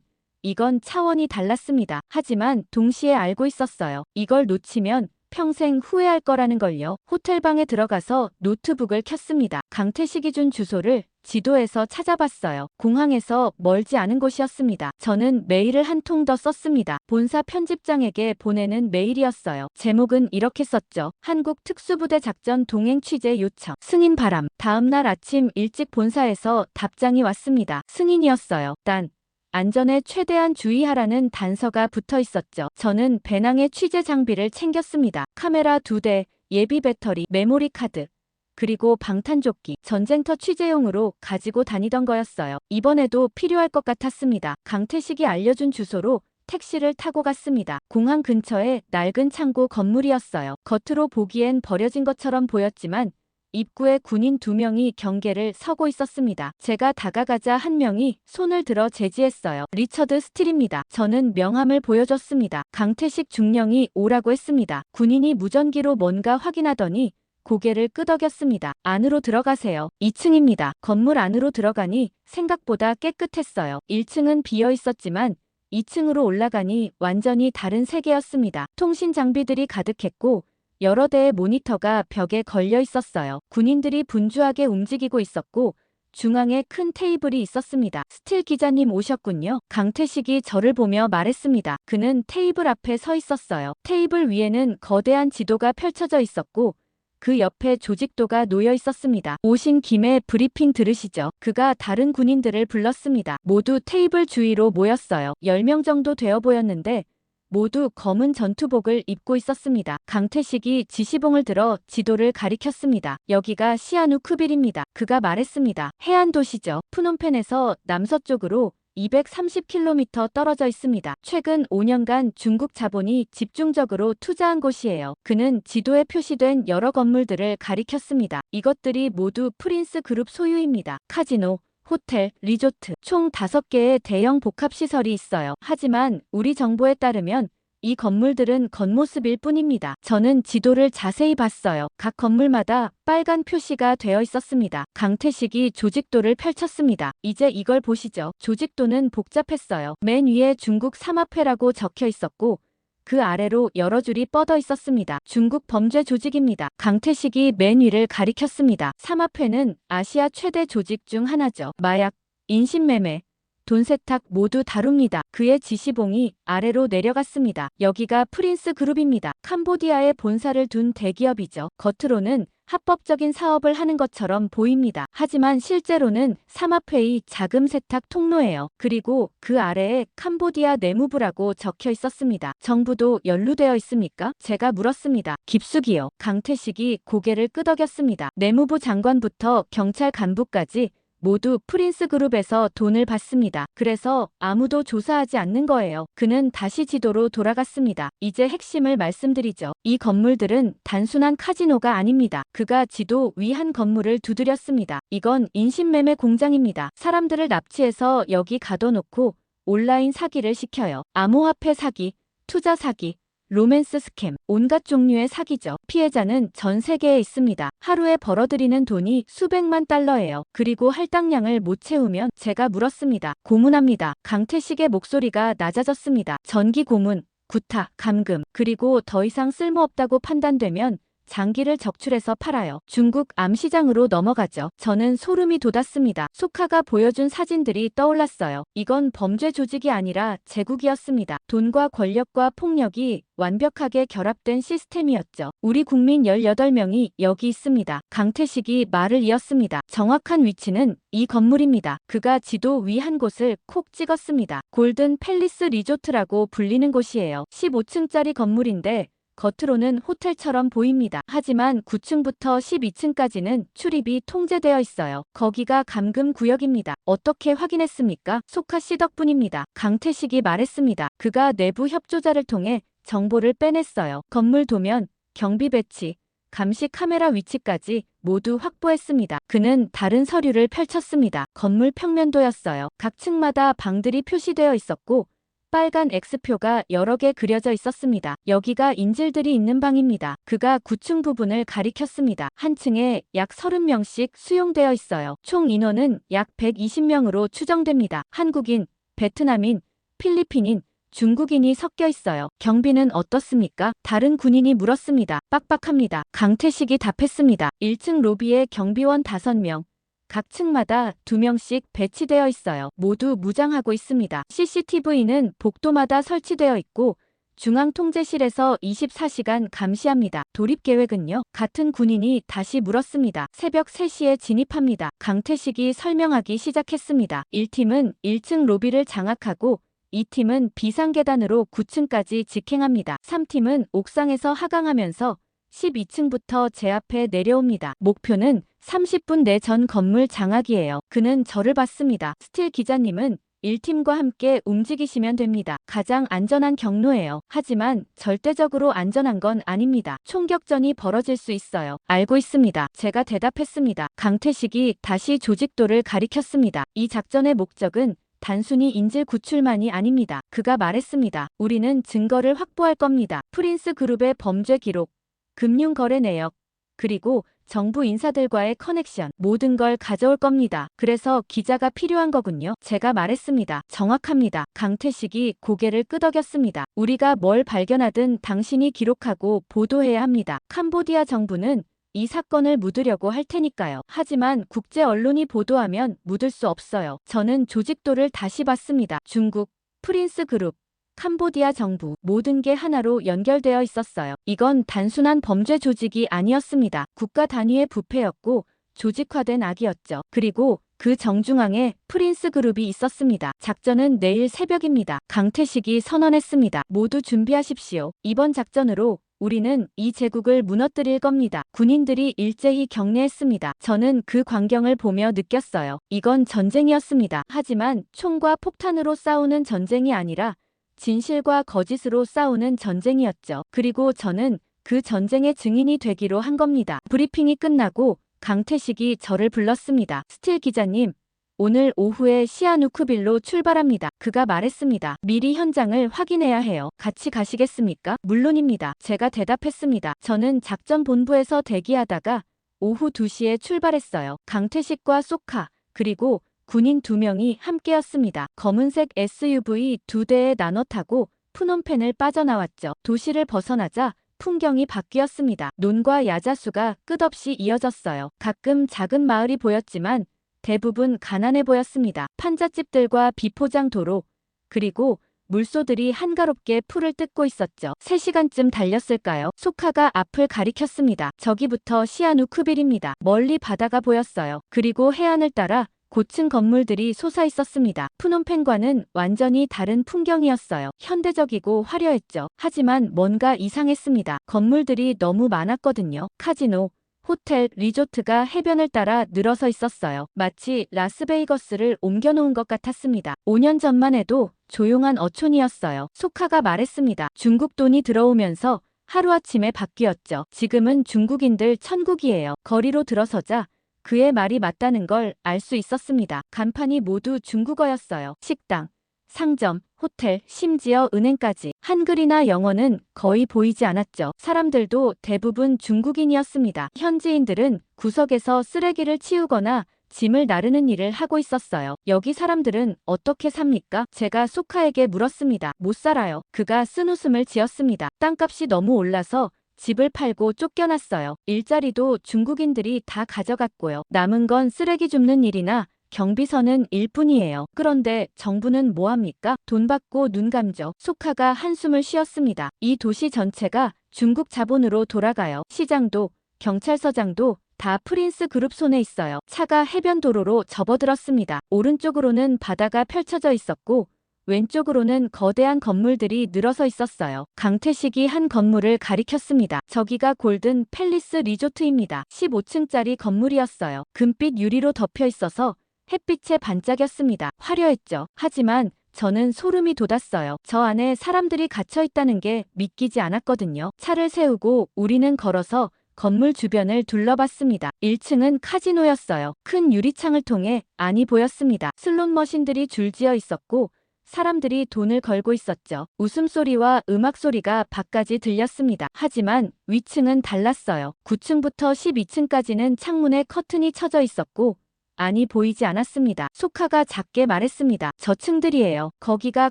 이건 차원이 달랐습니다. 하지만 동시에 알고 있었어요. 이걸 놓치면 평생 후회할 거라는 걸요. 호텔방에 들어가서 노트북을 켰습니다. 강태식이 준 주소를 지도에서 찾아봤어요. 공항에서 멀지 않은 곳이었습니다. 저는 메일을 한 통 더 썼습니다. 본사 편집장에게 보내는 메일이었어요. 제목은 이렇게 썼죠. 한국 특수부대 작전 동행 취재 요청. 승인 바람. 다음날 아침 일찍 본사에서 답장이 왔습니다. 승인이었어요. 단 안전에 최대한 주의하라는 단서가 붙어 있었죠. 저는 배낭에 취재 장비를 챙겼습니다. 카메라 2대, 예비 배터리, 메모리 카드, 그리고 방탄조끼, 전쟁터 취재용으로 가지고 다니던 거였어요. 이번에도 필요할 것 같았습니다. 강태식이 알려준 주소로 택시를 타고 갔습니다. 공항 근처에 낡은 창고 건물이었어요. 겉으로 보기엔 버려진 것처럼 보였지만 입구에 군인 2명이 경계를 서고 있었습니다. 제가 다가가자 한 명이 손을 들어 제지했어요. 리처드 스틸입니다. 저는 명함을 보여줬습니다. 강태식 중령이 오라고 했습니다. 군인이 무전기로 뭔가 확인하더니 고개를 끄덕였습니다. 안으로 들어가세요. 2층입니다. 건물 안으로 들어가니 생각보다 깨끗했어요. 1층은 비어 있었지만 2층으로 올라가니 완전히 다른 세계였습니다. 통신 장비들이 가득했고 여러 대의 모니터가 벽에 걸려 있었어요. 군인들이 분주하게 움직이고 있었고 중앙에 큰 테이블이 있었습니다. 스틸 기자님 오셨군요. 강태식이 저를 보며 말했습니다. 그는 테이블 앞에 서 있었어요. 테이블 위에는 거대한 지도가 펼쳐져 있었고 그 옆에 조직도가 놓여 있었습니다. 오신 김에 브리핑 들으시죠. 그가 다른 군인들을 불렀습니다. 모두 테이블 주위로 모였어요. 10명 정도 되어 보였는데 모두 검은 전투복을 입고 있었습니다. 강태식이 지시봉을 들어 지도를 가리켰습니다. 여기가 시아누크빌입니다. 그가 말했습니다. 해안 도시죠. 푸놈펜에서 남서쪽으로 230km 떨어져 있습니다. 최근 5년간 중국 자본이 집중적으로 투자한 곳이에요. 그는 지도에 표시된 여러 건물들을 가리켰습니다. 이것들이 모두 프린스 그룹 소유입니다. 카지노, 호텔, 리조트, 총 5개의 대형 복합시설이 있어요. 하지만 우리 정보에 따르면 이 건물들은 겉모습일 뿐입니다. 저는 지도를 자세히 봤어요. 각 건물마다 빨간 표시가 되어 있었습니다. 강태식이 조직도를 펼쳤습니다. 이제 이걸 보시죠. 조직도는 복잡했어요. 맨 위에 중국 삼합회라고 적혀 있었고 그 아래로 여러 줄이 뻗어 있었습니다. 중국 범죄 조직입니다. 강태식이 맨 위를 가리켰습니다. 삼합회는 아시아 최대 조직 중 하나죠. 마약, 인신매매, 돈 세탁 모두 다룹니다. 그의 지시봉이 아래로 내려갔습니다. 여기가 프린스 그룹입니다. 캄보디아에 본사를 둔 대기업이죠. 겉으로는 합법적인 사업을 하는 것처럼 보입니다. 하지만 실제로는 삼합회의 자금 세탁 통로예요. 그리고 그 아래에 캄보디아 내무부라고 적혀 있었습니다. 정부도 연루되어 있습니까? 제가 물었습니다. 깊숙이요. 강태식이 고개를 끄덕였습니다. 내무부 장관부터 경찰 간부까지 모두 프린스 그룹에서 돈을 받습니다. 그래서 아무도 조사하지 않는 거예요. 그는 다시 지도로 돌아갔습니다. 이제 핵심을 말씀드리죠. 이 건물들은 단순한 카지노가 아닙니다. 그가 지도 위 한 건물을 두드렸습니다. 이건 인신매매 공장입니다. 사람들을 납치해서 여기 가둬놓고 온라인 사기를 시켜요. 암호화폐 사기, 투자 사기, 로맨스 스캠, 온갖 종류의 사기죠. 피해자는 전 세계에 있습니다. 하루에 벌어들이는 돈이 수백만 달러예요. 그리고 할당량을 못 채우면 제가 물었습니다. 고문합니다. 강태식의 목소리가 낮아졌습니다. 전기 고문, 구타, 감금, 그리고 더 이상 쓸모없다고 판단되면 장기를 적출해서 팔아요. 중국 암시장으로 넘어가죠. 저는 소름이 돋았습니다. 소카가 보여준 사진들이 떠올랐어요. 이건 범죄 조직이 아니라 제국이었습니다. 돈과 권력과 폭력이 완벽하게 결합된 시스템이었죠. 우리 국민 18명이 여기 있습니다. 강태식이 말을 이었습니다. 정확한 위치는 이 건물입니다. 그가 지도 위 한 곳을 콕 찍었습니다. 골든 팰리스 리조트라고 불리는 곳이에요. 15층짜리 건물인데 겉으로는 호텔처럼 보입니다. 하지만 9층부터 12층까지는 출입이 통제되어 있어요. 거기가 감금 구역입니다. 어떻게 확인했습니까? 소카 씨 덕분입니다. 강태식이 말했습니다. 그가 내부 협조자를 통해 정보를 빼냈어요. 건물 도면, 경비 배치, 감시 카메라 위치까지 모두 확보했습니다. 그는 다른 서류를 펼쳤습니다. 건물 평면도였어요. 각 층마다 방들이 표시되어 있었고 빨간 X표가 여러 개 그려져 있었습니다. 여기가 인질들이 있는 방입니다. 그가 9층 부분을 가리켰습니다. 한 층에 약 30명씩 수용되어 있어요. 총 인원은 약 120명으로 추정됩니다. 한국인, 베트남인, 필리핀인, 중국인이 섞여 있어요. 경비는 어떻습니까? 다른 군인이 물었습니다. 빡빡합니다. 강태식이 답했습니다. 1층 로비에 경비원 5명, 각 층마다 2명씩 배치되어 있어요. 모두 무장하고 있습니다. CCTV는 복도마다 설치되어 있고 중앙통제실에서 24시간 감시합니다. 도립 계획은요? 같은 군인이 다시 물었습니다. 새벽 3시에 진입합니다. 강태식이 설명하기 시작했습니다. 1팀은 1층 로비를 장악하고 2팀은 비상계단으로 9층까지 직행합니다. 3팀은 옥상에서 하강하면서 12층부터 제 앞에 내려옵니다. 목표는 30분 내 전 건물 장악이에요. 그는 저를 봤습니다. 스틸 기자님은 1팀과 함께 움직이시면 됩니다. 가장 안전한 경로예요. 하지만 절대적으로 안전한 건 아닙니다. 총격전이 벌어질 수 있어요. 알고 있습니다. 제가 대답했습니다. 강태식이 다시 조직도를 가리켰습니다. 이 작전의 목적은 단순히 인질 구출만이 아닙니다. 그가 말했습니다. 우리는 증거를 확보할 겁니다. 프린스 그룹의 범죄 기록, 금융거래 내역, 그리고 정부 인사들과의 커넥션, 모든 걸 가져올 겁니다. 그래서 기자가 필요한 거군요. 제가 말했습니다. 정확합니다. 강태식이 고개를 끄덕였습니다. 우리가 뭘 발견하든 당신이 기록하고 보도해야 합니다. 캄보디아 정부는 이 사건을 묻으려고 할 테니까요. 하지만 국제 언론이 보도하면 묻을 수 없어요. 저는 조직도를 다시 봤습니다. 중국, 프린스 그룹, 캄보디아 정부, 모든 게 하나로 연결되어 있었어요. 이건 단순한 범죄 조직이 아니었습니다. 국가 단위의 부패였고 조직화된 악이었죠. 그리고 그 정중앙에 프린스 그룹이 있었습니다. 작전은 내일 새벽입니다. 강태식이 선언했습니다. 모두 준비하십시오. 이번 작전으로 우리는 이 제국을 무너뜨릴 겁니다. 군인들이 일제히 격려했습니다. 저는 그 광경을 보며 느꼈어요. 이건 전쟁이었습니다. 하지만 총과 폭탄으로 싸우는 전쟁이 아니라 진실과 거짓으로 싸우는 전쟁이었죠. 그리고 저는 그 전쟁의 증인이 되기로 한 겁니다. 브리핑이 끝나고 강태식이 저를 불렀습니다. 스틸 기자님, 오늘 오후에 시아누크빌로 출발합니다. 그가 말했습니다. 미리 현장을 확인해야 해요. 같이 가시겠습니까? 물론입니다. 제가 대답했습니다. 저는 작전본부에서 대기하다가 오후 2시에 출발했어요. 강태식과 소카, 그리고 군인 2명이 함께였습니다. 검은색 SUV 2대에 나눠 타고 푸놈펜을 빠져나왔죠. 도시를 벗어나자 풍경이 바뀌었습니다. 논과 야자수가 끝없이 이어졌어요. 가끔 작은 마을이 보였지만 대부분 가난해 보였습니다. 판잣집들과 비포장 도로, 그리고 물소들이 한가롭게 풀을 뜯고 있었죠. 3시간쯤 달렸을까요? 소카가 앞을 가리켰습니다. 저기부터 시아누크빌입니다. 멀리 바다가 보였어요. 그리고 해안을 따라 고층 건물들이 솟아 있었습니다. 푸놈펜과는 완전히 다른 풍경이었어요. 현대적이고 화려했죠. 하지만 뭔가 이상했습니다. 건물들이 너무 많았거든요. 카지노, 호텔, 리조트가 해변을 따라 늘어서 있었어요. 마치 라스베이거스를 옮겨놓은 것 같았습니다. 5년 전만 해도 조용한 어촌이었어요. 소카가 말했습니다. 중국 돈이 들어오면서 하루아침에 바뀌었죠. 지금은 중국인들 천국이에요. 거리로 들어서자 그의 말이 맞다는 걸 알 수 있었습니다. 간판이 모두 중국어였어요. 식당, 상점, 호텔, 심지어 은행까지. 한글이나 영어는 거의 보이지 않았죠. 사람들도 대부분 중국인이었습니다. 현지인들은 구석에서 쓰레기를 치우거나 짐을 나르는 일을 하고 있었어요. 여기 사람들은 어떻게 삽니까? 제가 소카에게 물었습니다. 못 살아요. 그가 쓴웃음을 지었습니다. 땅값이 너무 올라서 집을 팔고 쫓겨났어요. 일자리도 중국인들이 다 가져갔고요. 남은 건 쓰레기 줍는 일이나 경비서는 일뿐이에요. 그런데 정부는 뭐합니까? 돈 받고 눈 감죠. 소카가 한숨을 쉬었습니다. 이 도시 전체가 중국 자본으로 돌아가요. 시장도, 경찰서장도 다 프린스 그룹 손에 있어요. 차가 해변 도로로 접어들었습니다. 오른쪽으로는 바다가 펼쳐져 있었고 왼쪽으로는 거대한 건물들이 늘어서 있었어요. 강태식이 한 건물을 가리켰습니다. 저기가 골든 팰리스 리조트입니다. 15층짜리 건물이었어요. 금빛 유리로 덮여 있어서 햇빛에 반짝였습니다. 화려했죠. 하지만 저는 소름이 돋았어요. 저 안에 사람들이 갇혀 있다는 게 믿기지 않았거든요. 차를 세우고 우리는 걸어서 건물 주변을 둘러봤습니다. 1층은 카지노였어요. 큰 유리창을 통해 안이 보였습니다. 슬롯 머신들이 줄지어 있었고 사람들이 돈을 걸고 있었죠. 웃음소리와 음악소리가 밖까지 들렸습니다. 하지만 위층은 달랐어요. 9층부터 12층까지는 창문에 커튼이 쳐져 있었고 안이 보이지 않았습니다. 소카가 작게 말했습니다. 저 층들이에요. 거기가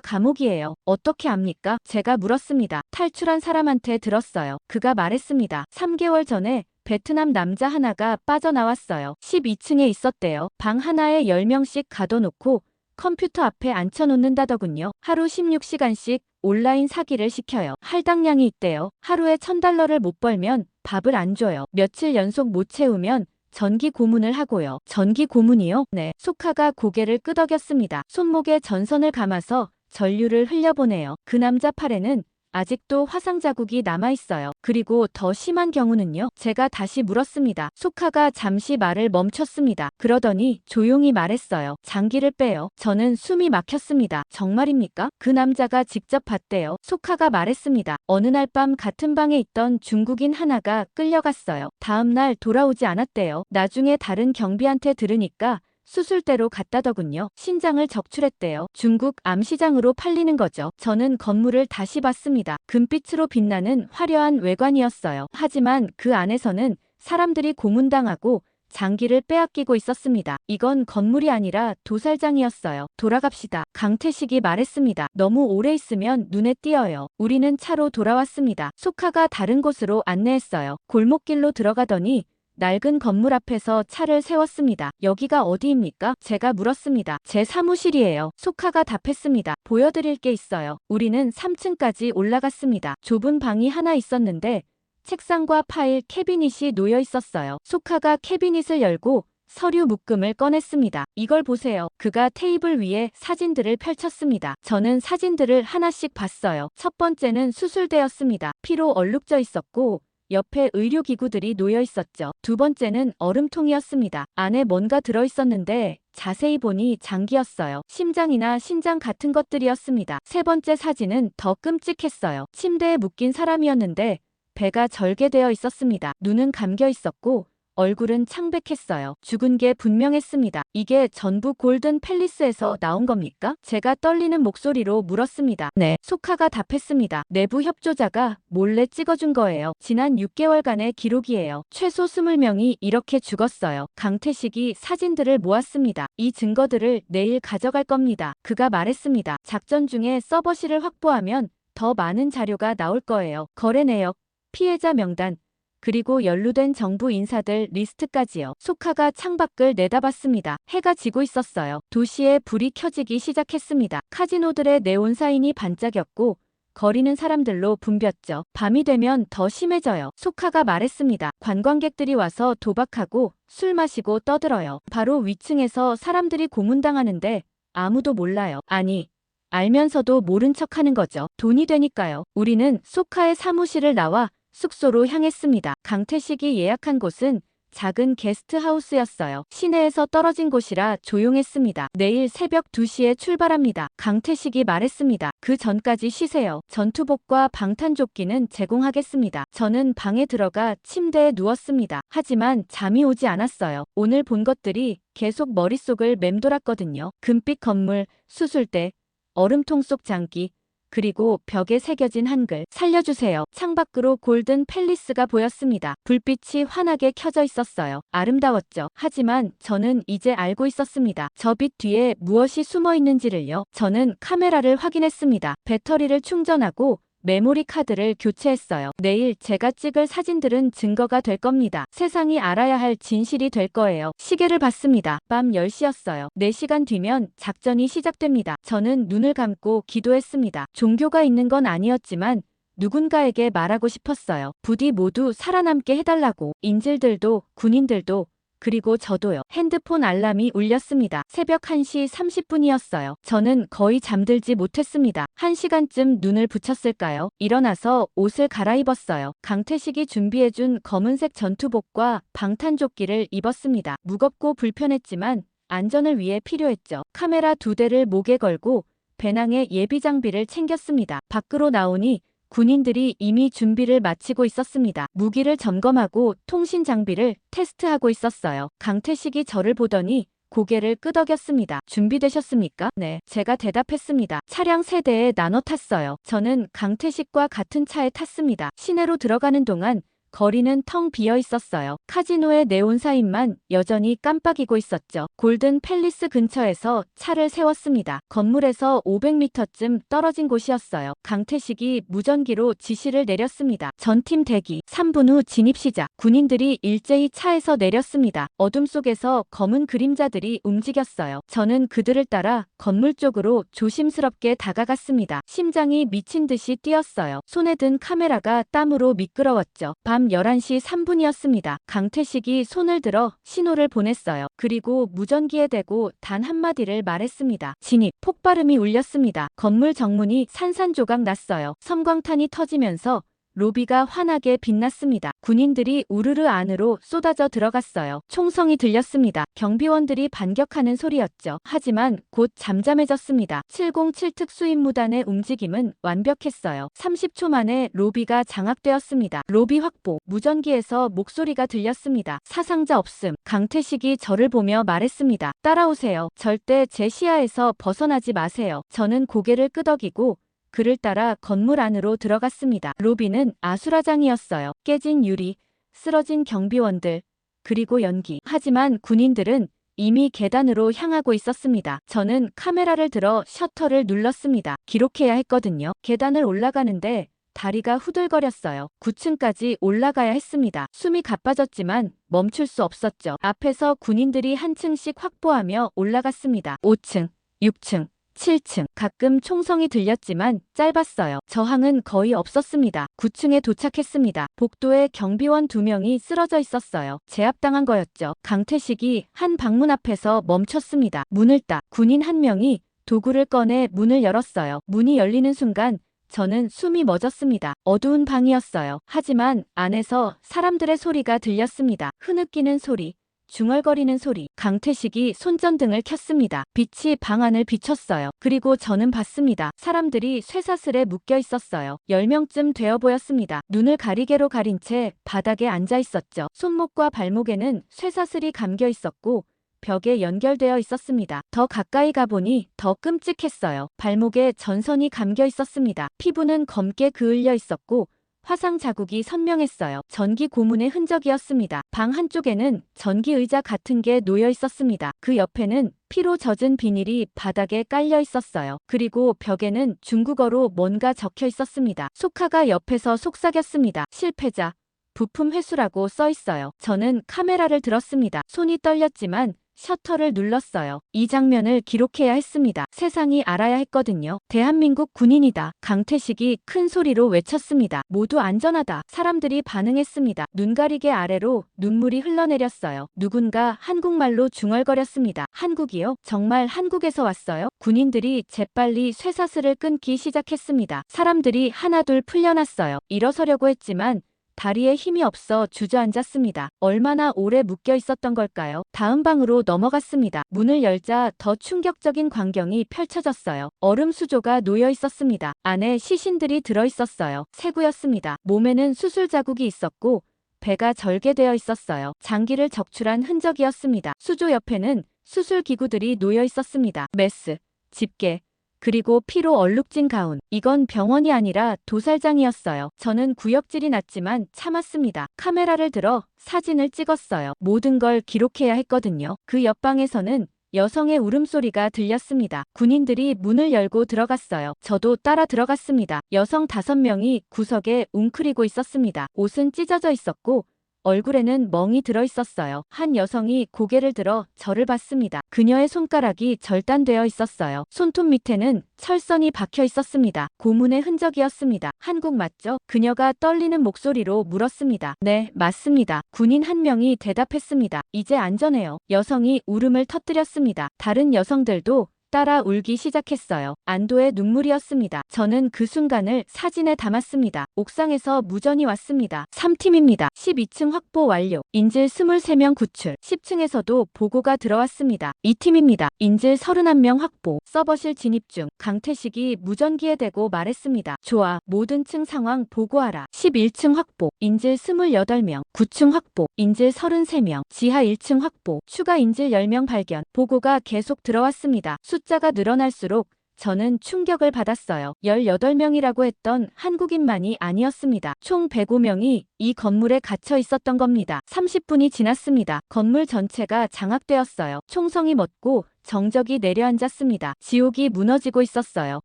감옥이에요. 어떻게 압니까? 제가 물었습니다. 탈출한 사람한테 들었어요. 그가 말했습니다. 3개월 전에 베트남 남자 하나가 빠져나왔어요. 12층에 있었대요. 방 하나에 10명씩 가둬놓고 컴퓨터 앞에 앉혀놓는다더군요. 하루 16시간씩 온라인 사기를 시켜요. 할당량이 있대요. 하루에 $1,000를 못 벌면 밥을 안 줘요. 며칠 연속 못 채우면 전기 고문을 하고요. 전기 고문이요? 네. 소카가 고개를 끄덕였습니다. 손목에 전선을 감아서 전류를 흘려보내요. 그 남자 팔에는 아직도 화상 자국이 남아있어요. 그리고 더 심한 경우는요? 제가 다시 물었습니다. 소카가 잠시 말을 멈췄습니다. 그러더니 조용히 말했어요. 장기를 빼요. 저는 숨이 막혔습니다. 정말입니까? 그 남자가 직접 봤대요. 소카가 말했습니다. 어느 날 밤 같은 방에 있던 중국인 하나가 끌려갔어요. 다음 날 돌아오지 않았대요. 나중에 다른 경비한테 들으니까 수술대로 갔다더군요. 신장을 적출했대요. 중국 암시장으로 팔리는 거죠. 저는 건물을 다시 봤습니다. 금빛으로 빛나는 화려한 외관이었어요. 하지만 그 안에서는 사람들이 고문당하고 장기를 빼앗기고 있었습니다. 이건 건물이 아니라 도살장이었어요. 돌아갑시다. 강태식이 말했습니다. 너무 오래 있으면 눈에 띄어요. 우리는 차로 돌아왔습니다. 소카가 다른 곳으로 안내했어요. 골목길로 들어가더니 낡은 건물 앞에서 차를 세웠습니다. 여기가 어디입니까? 제가 물었습니다. 제 사무실이에요. 소카가 답했습니다. 보여드릴 게 있어요. 우리는 3층까지 올라갔습니다. 좁은 방이 하나 있었는데 책상과 파일, 캐비닛이 놓여 있었어요. 소카가 캐비닛을 열고 서류 묶음을 꺼냈습니다. 이걸 보세요. 그가 테이블 위에 사진들을 펼쳤습니다. 저는 사진들을 하나씩 봤어요. 첫 번째는 수술대였습니다. 피로 얼룩져 있었고 옆에 의료기구들이 놓여 있었죠. 두 번째는 얼음통이었습니다. 안에 뭔가 들어있었는데 자세히 보니 장기였어요. 심장이나 신장 같은 것들이었습니다. 세 번째 사진은 더 끔찍했어요. 침대에 묶인 사람이었는데 배가 절개되어 있었습니다. 눈은 감겨 있었고 얼굴은 창백했어요. 죽은 게 분명했습니다. 이게 전부 골든 팰리스에서 나온 겁니까? 제가 떨리는 목소리로 물었습니다. 네. 소카가 답했습니다. 내부 협조자가 몰래 찍어준 거예요. 지난 6개월간의 기록이에요. 최소 20명이 이렇게 죽었어요. 강태식이 사진들을 모았습니다. 이 증거들을 내일 가져갈 겁니다. 그가 말했습니다. 작전 중에 서버실을 확보하면 더 많은 자료가 나올 거예요. 거래 내역, 피해자 명단, 그리고 연루된 정부 인사들 리스트까지요. 소카가 창밖을 내다봤습니다. 해가 지고 있었어요. 도시에 불이 켜지기 시작했습니다. 카지노들의 네온 사인이 반짝였고 거리는 사람들로 붐볐죠. 밤이 되면 더 심해져요. 소카가 말했습니다. 관광객들이 와서 도박하고 술 마시고 떠들어요. 바로 위층에서 사람들이 고문당하는데 아무도 몰라요. 아니, 알면서도 모른 척하는 거죠. 돈이 되니까요. 우리는 소카의 사무실을 나와 숙소로 향했습니다. 강태식이 예약한 곳은 작은 게스트하우스였어요. 시내에서 떨어진 곳이라 조용했습니다. 내일 새벽 2시에 출발합니다. 강태식이 말했습니다. 그 전까지 쉬세요. 전투복과 방탄조끼는 제공하겠습니다. 저는 방에 들어가 침대에 누웠습니다. 하지만 잠이 오지 않았어요. 오늘 본 것들이 계속 머릿속을 맴돌았거든요. 금빛 건물, 수술대, 얼음통 속 장기, 그리고 벽에 새겨진 한글. 살려주세요. 창밖으로 골든 팰리스가 보였습니다. 불빛이 환하게 켜져 있었어요. 아름다웠죠. 하지만 저는 이제 알고 있었습니다. 저 빛 뒤에 무엇이 숨어 있는지를요. 저는 카메라를 확인했습니다. 배터리를 충전하고 메모리 카드를 교체했어요. 내일 제가 찍을 사진들은 증거가 될 겁니다. 세상이 알아야 할 진실이 될 거예요. 시계를 봤습니다. 밤 10시였어요. 4시간 뒤면 작전이 시작됩니다. 저는 눈을 감고 기도했습니다. 종교가 있는 건 아니었지만 누군가에게 말하고 싶었어요. 부디 모두 살아남게 해달라고. 인질들도 군인들도 그리고 저도요. 핸드폰 알람이 울렸습니다. 새벽 1시 30분이었어요. 저는 거의 잠들지 못했습니다. 1시간쯤 눈을 붙였을까요? 일어나서 옷을 갈아입었어요. 강태식이 준비해준 검은색 전투복과 방탄조끼를 입었습니다. 무겁고 불편했지만 안전을 위해 필요했죠. 카메라 2대를 목에 걸고 배낭에 예비 장비를 챙겼습니다. 밖으로 나오니 군인들이 이미 준비를 마치고 있었습니다. 무기를 점검하고 통신 장비를 테스트하고 있었어요. 강태식이 저를 보더니 고개를 끄덕였습니다. 준비되셨습니까? 네, 제가 대답했습니다. 차량 3대에 나눠 탔어요. 저는 강태식과 같은 차에 탔습니다. 시내로 들어가는 동안 거리는 텅 비어 있었어요. 카지노의 네온 사인만 여전히 깜빡이고 있었죠. 골든 팰리스 근처에서 차를 세웠습니다. 건물에서 500m쯤 떨어진 곳이었어요. 강태식이 무전기로 지시를 내렸습니다. 전팀 대기. 3분 후 진입 시작. 군인들이 일제히 차에서 내렸습니다. 어둠 속에서 검은 그림자들이 움직였어요. 저는 그들을 따라 건물 쪽으로 조심스럽게 다가갔습니다. 심장이 미친 듯이 뛰었어요. 손에 든 카메라가 땀으로 미끄러웠죠. 밤 11시 3분이었습니다. 강태식이 손을 들어 신호를 보냈어요. 그리고 무전기에 대고 단 한마디를 말했습니다. 진입. 폭발음이 울렸습니다. 건물 정문이 산산조각 났어요. 섬광탄이 터지면서 로비가 환하게 빛났습니다. 군인들이 우르르 안으로 쏟아져 들어갔어요. 총성이 들렸습니다. 경비원들이 반격하는 소리였죠. 하지만 곧 잠잠해졌습니다. 707 특수임무단의 움직임은 완벽했어요. 30초 만에 로비가 장악되었습니다. 로비 확보. 무전기에서 목소리가 들렸습니다. 사상자 없음. 강태식이 저를 보며 말했습니다. 따라오세요. 절대 제 시야에서 벗어나지 마세요. 저는 고개를 끄덕이고 그를 따라 건물 안으로 들어갔습니다. 로비는 아수라장이었어요. 깨진 유리, 쓰러진 경비원들, 그리고 연기. 하지만 군인들은 이미 계단으로 향하고 있었습니다. 저는 카메라를 들어 셔터를 눌렀습니다. 기록해야 했거든요. 계단을 올라가는데 다리가 후들거렸어요. 9층까지 올라가야 했습니다. 숨이 가빠졌지만 멈출 수 없었죠. 앞에서 군인들이 한 층씩 확보하며 올라갔습니다. 5층, 6층. 7층. 가끔 총성이 들렸지만 짧았어요. 저항은 거의 없었습니다. 9층에 도착했습니다. 복도에 경비원 2명이 쓰러져 있었어요. 제압당한 거였죠. 강태식이 한 방문 앞에서 멈췄습니다. 문을 딱. 군인 1명이 도구를 꺼내 문을 열었어요. 문이 열리는 순간 저는 숨이 멎었습니다. 어두운 방이었어요. 하지만 안에서 사람들의 소리가 들렸습니다. 흐느끼는 소리. 중얼거리는 소리. 강태식이 손전등을 켰습니다. 빛이 방 안을 비췄어요. 그리고 저는 봤습니다. 사람들이 쇠사슬에 묶여 있었어요. 10명쯤 되어 보였습니다. 눈을 가리개로 가린 채 바닥에 앉아 있었죠. 손목과 발목에는 쇠사슬이 감겨 있었고 벽에 연결되어 있었습니다. 더 가까이 가보니 더 끔찍했어요. 발목에 전선이 감겨 있었습니다. 피부는 검게 그을려 있었고 화상 자국이 선명했어요. 전기 고문의 흔적이었습니다. 방 한쪽에는 전기 의자 같은 게 놓여 있었습니다. 그 옆에는 피로 젖은 비닐이 바닥에 깔려 있었어요. 그리고 벽에는 중국어로 뭔가 적혀 있었습니다. 소카가 옆에서 속삭였습니다. 실패자, 부품 회수라고 써 있어요. 저는 카메라를 들었습니다. 손이 떨렸지만 셔터를 눌렀어요. 이 장면을 기록해야 했습니다. 세상이 알아야 했거든요. 대한민국 군인이다. 강태식이 큰 소리로 외쳤습니다. 모두 안전하다. 사람들이 반응했습니다. 눈가리개 아래로 눈물이 흘러내렸어요. 누군가 한국말로 중얼거렸습니다. 한국이요? 정말 한국에서 왔어요? 군인들이 재빨리 쇠사슬을 끊기 시작했습니다. 사람들이 하나둘 풀려났어요. 일어서려고 했지만 다리에 힘이 없어 주저앉았습니다. 얼마나 오래 묶여 있었던 걸까요? 다음 방으로 넘어갔습니다. 문을 열자 더 충격적인 광경이 펼쳐졌어요. 얼음 수조가 놓여 있었습니다. 안에 시신들이 들어 있었어요. 세구였습니다. 몸에는 수술 자국이 있었고 배가 절개되어 있었어요. 장기를 적출한 흔적이었습니다. 수조 옆에는 수술 기구들이 놓여 있었습니다. 메스, 집게, 그리고 피로 얼룩진 가운. 이건 병원이 아니라 도살장이었어요. 저는 구역질이 났지만 참았습니다. 카메라를 들어 사진을 찍었어요. 모든 걸 기록해야 했거든요. 그 옆방에서는 여성의 울음소리가 들렸습니다. 군인들이 문을 열고 들어갔어요. 저도 따라 들어갔습니다. 여성 5명이 구석에 웅크리고 있었습니다. 옷은 찢어져 있었고 얼굴에는 멍이 들어 있었어요. 한 여성이 고개를 들어 저를 봤습니다. 그녀의 손가락이 절단되어 있었어요. 손톱 밑에는 철선이 박혀 있었습니다. 고문의 흔적이었습니다. 한국 맞죠? 그녀가 떨리는 목소리로 물었습니다. 네, 맞습니다. 군인 1명이 대답했습니다. 이제 안전해요. 여성이 울음을 터뜨렸습니다. 다른 여성들도 따라 울기 시작했어요. 안도의 눈물이었습니다. 저는 그 순간을 사진에 담았습니다. 옥상에서 무전이 왔습니다. 3팀입니다. 12층 확보 완료. 인질 23명 구출. 10층에서도 보고가 들어왔습니다. 2팀입니다. 인질 31명 확보. 서버실 진입 중. 강태식이 무전기에 대고 말했습니다. 좋아. 모든 층 상황 보고하라. 11층 확보. 인질 28명. 9층 확보. 인질 33명. 지하 1층 확보. 추가 인질 10명 발견. 보고가 계속 들어왔습니다. 숫자가 늘어날수록 저는 충격을 받았어요. 18명이라고 했던 한국인만이 아니었습니다. 총 105명이 이 건물에 갇혀 있었던 겁니다. 30분이 지났습니다. 건물 전체가 장악되었어요. 총성이 멎고 정적이 내려앉았습니다. 지옥이 무너지고 있었어요.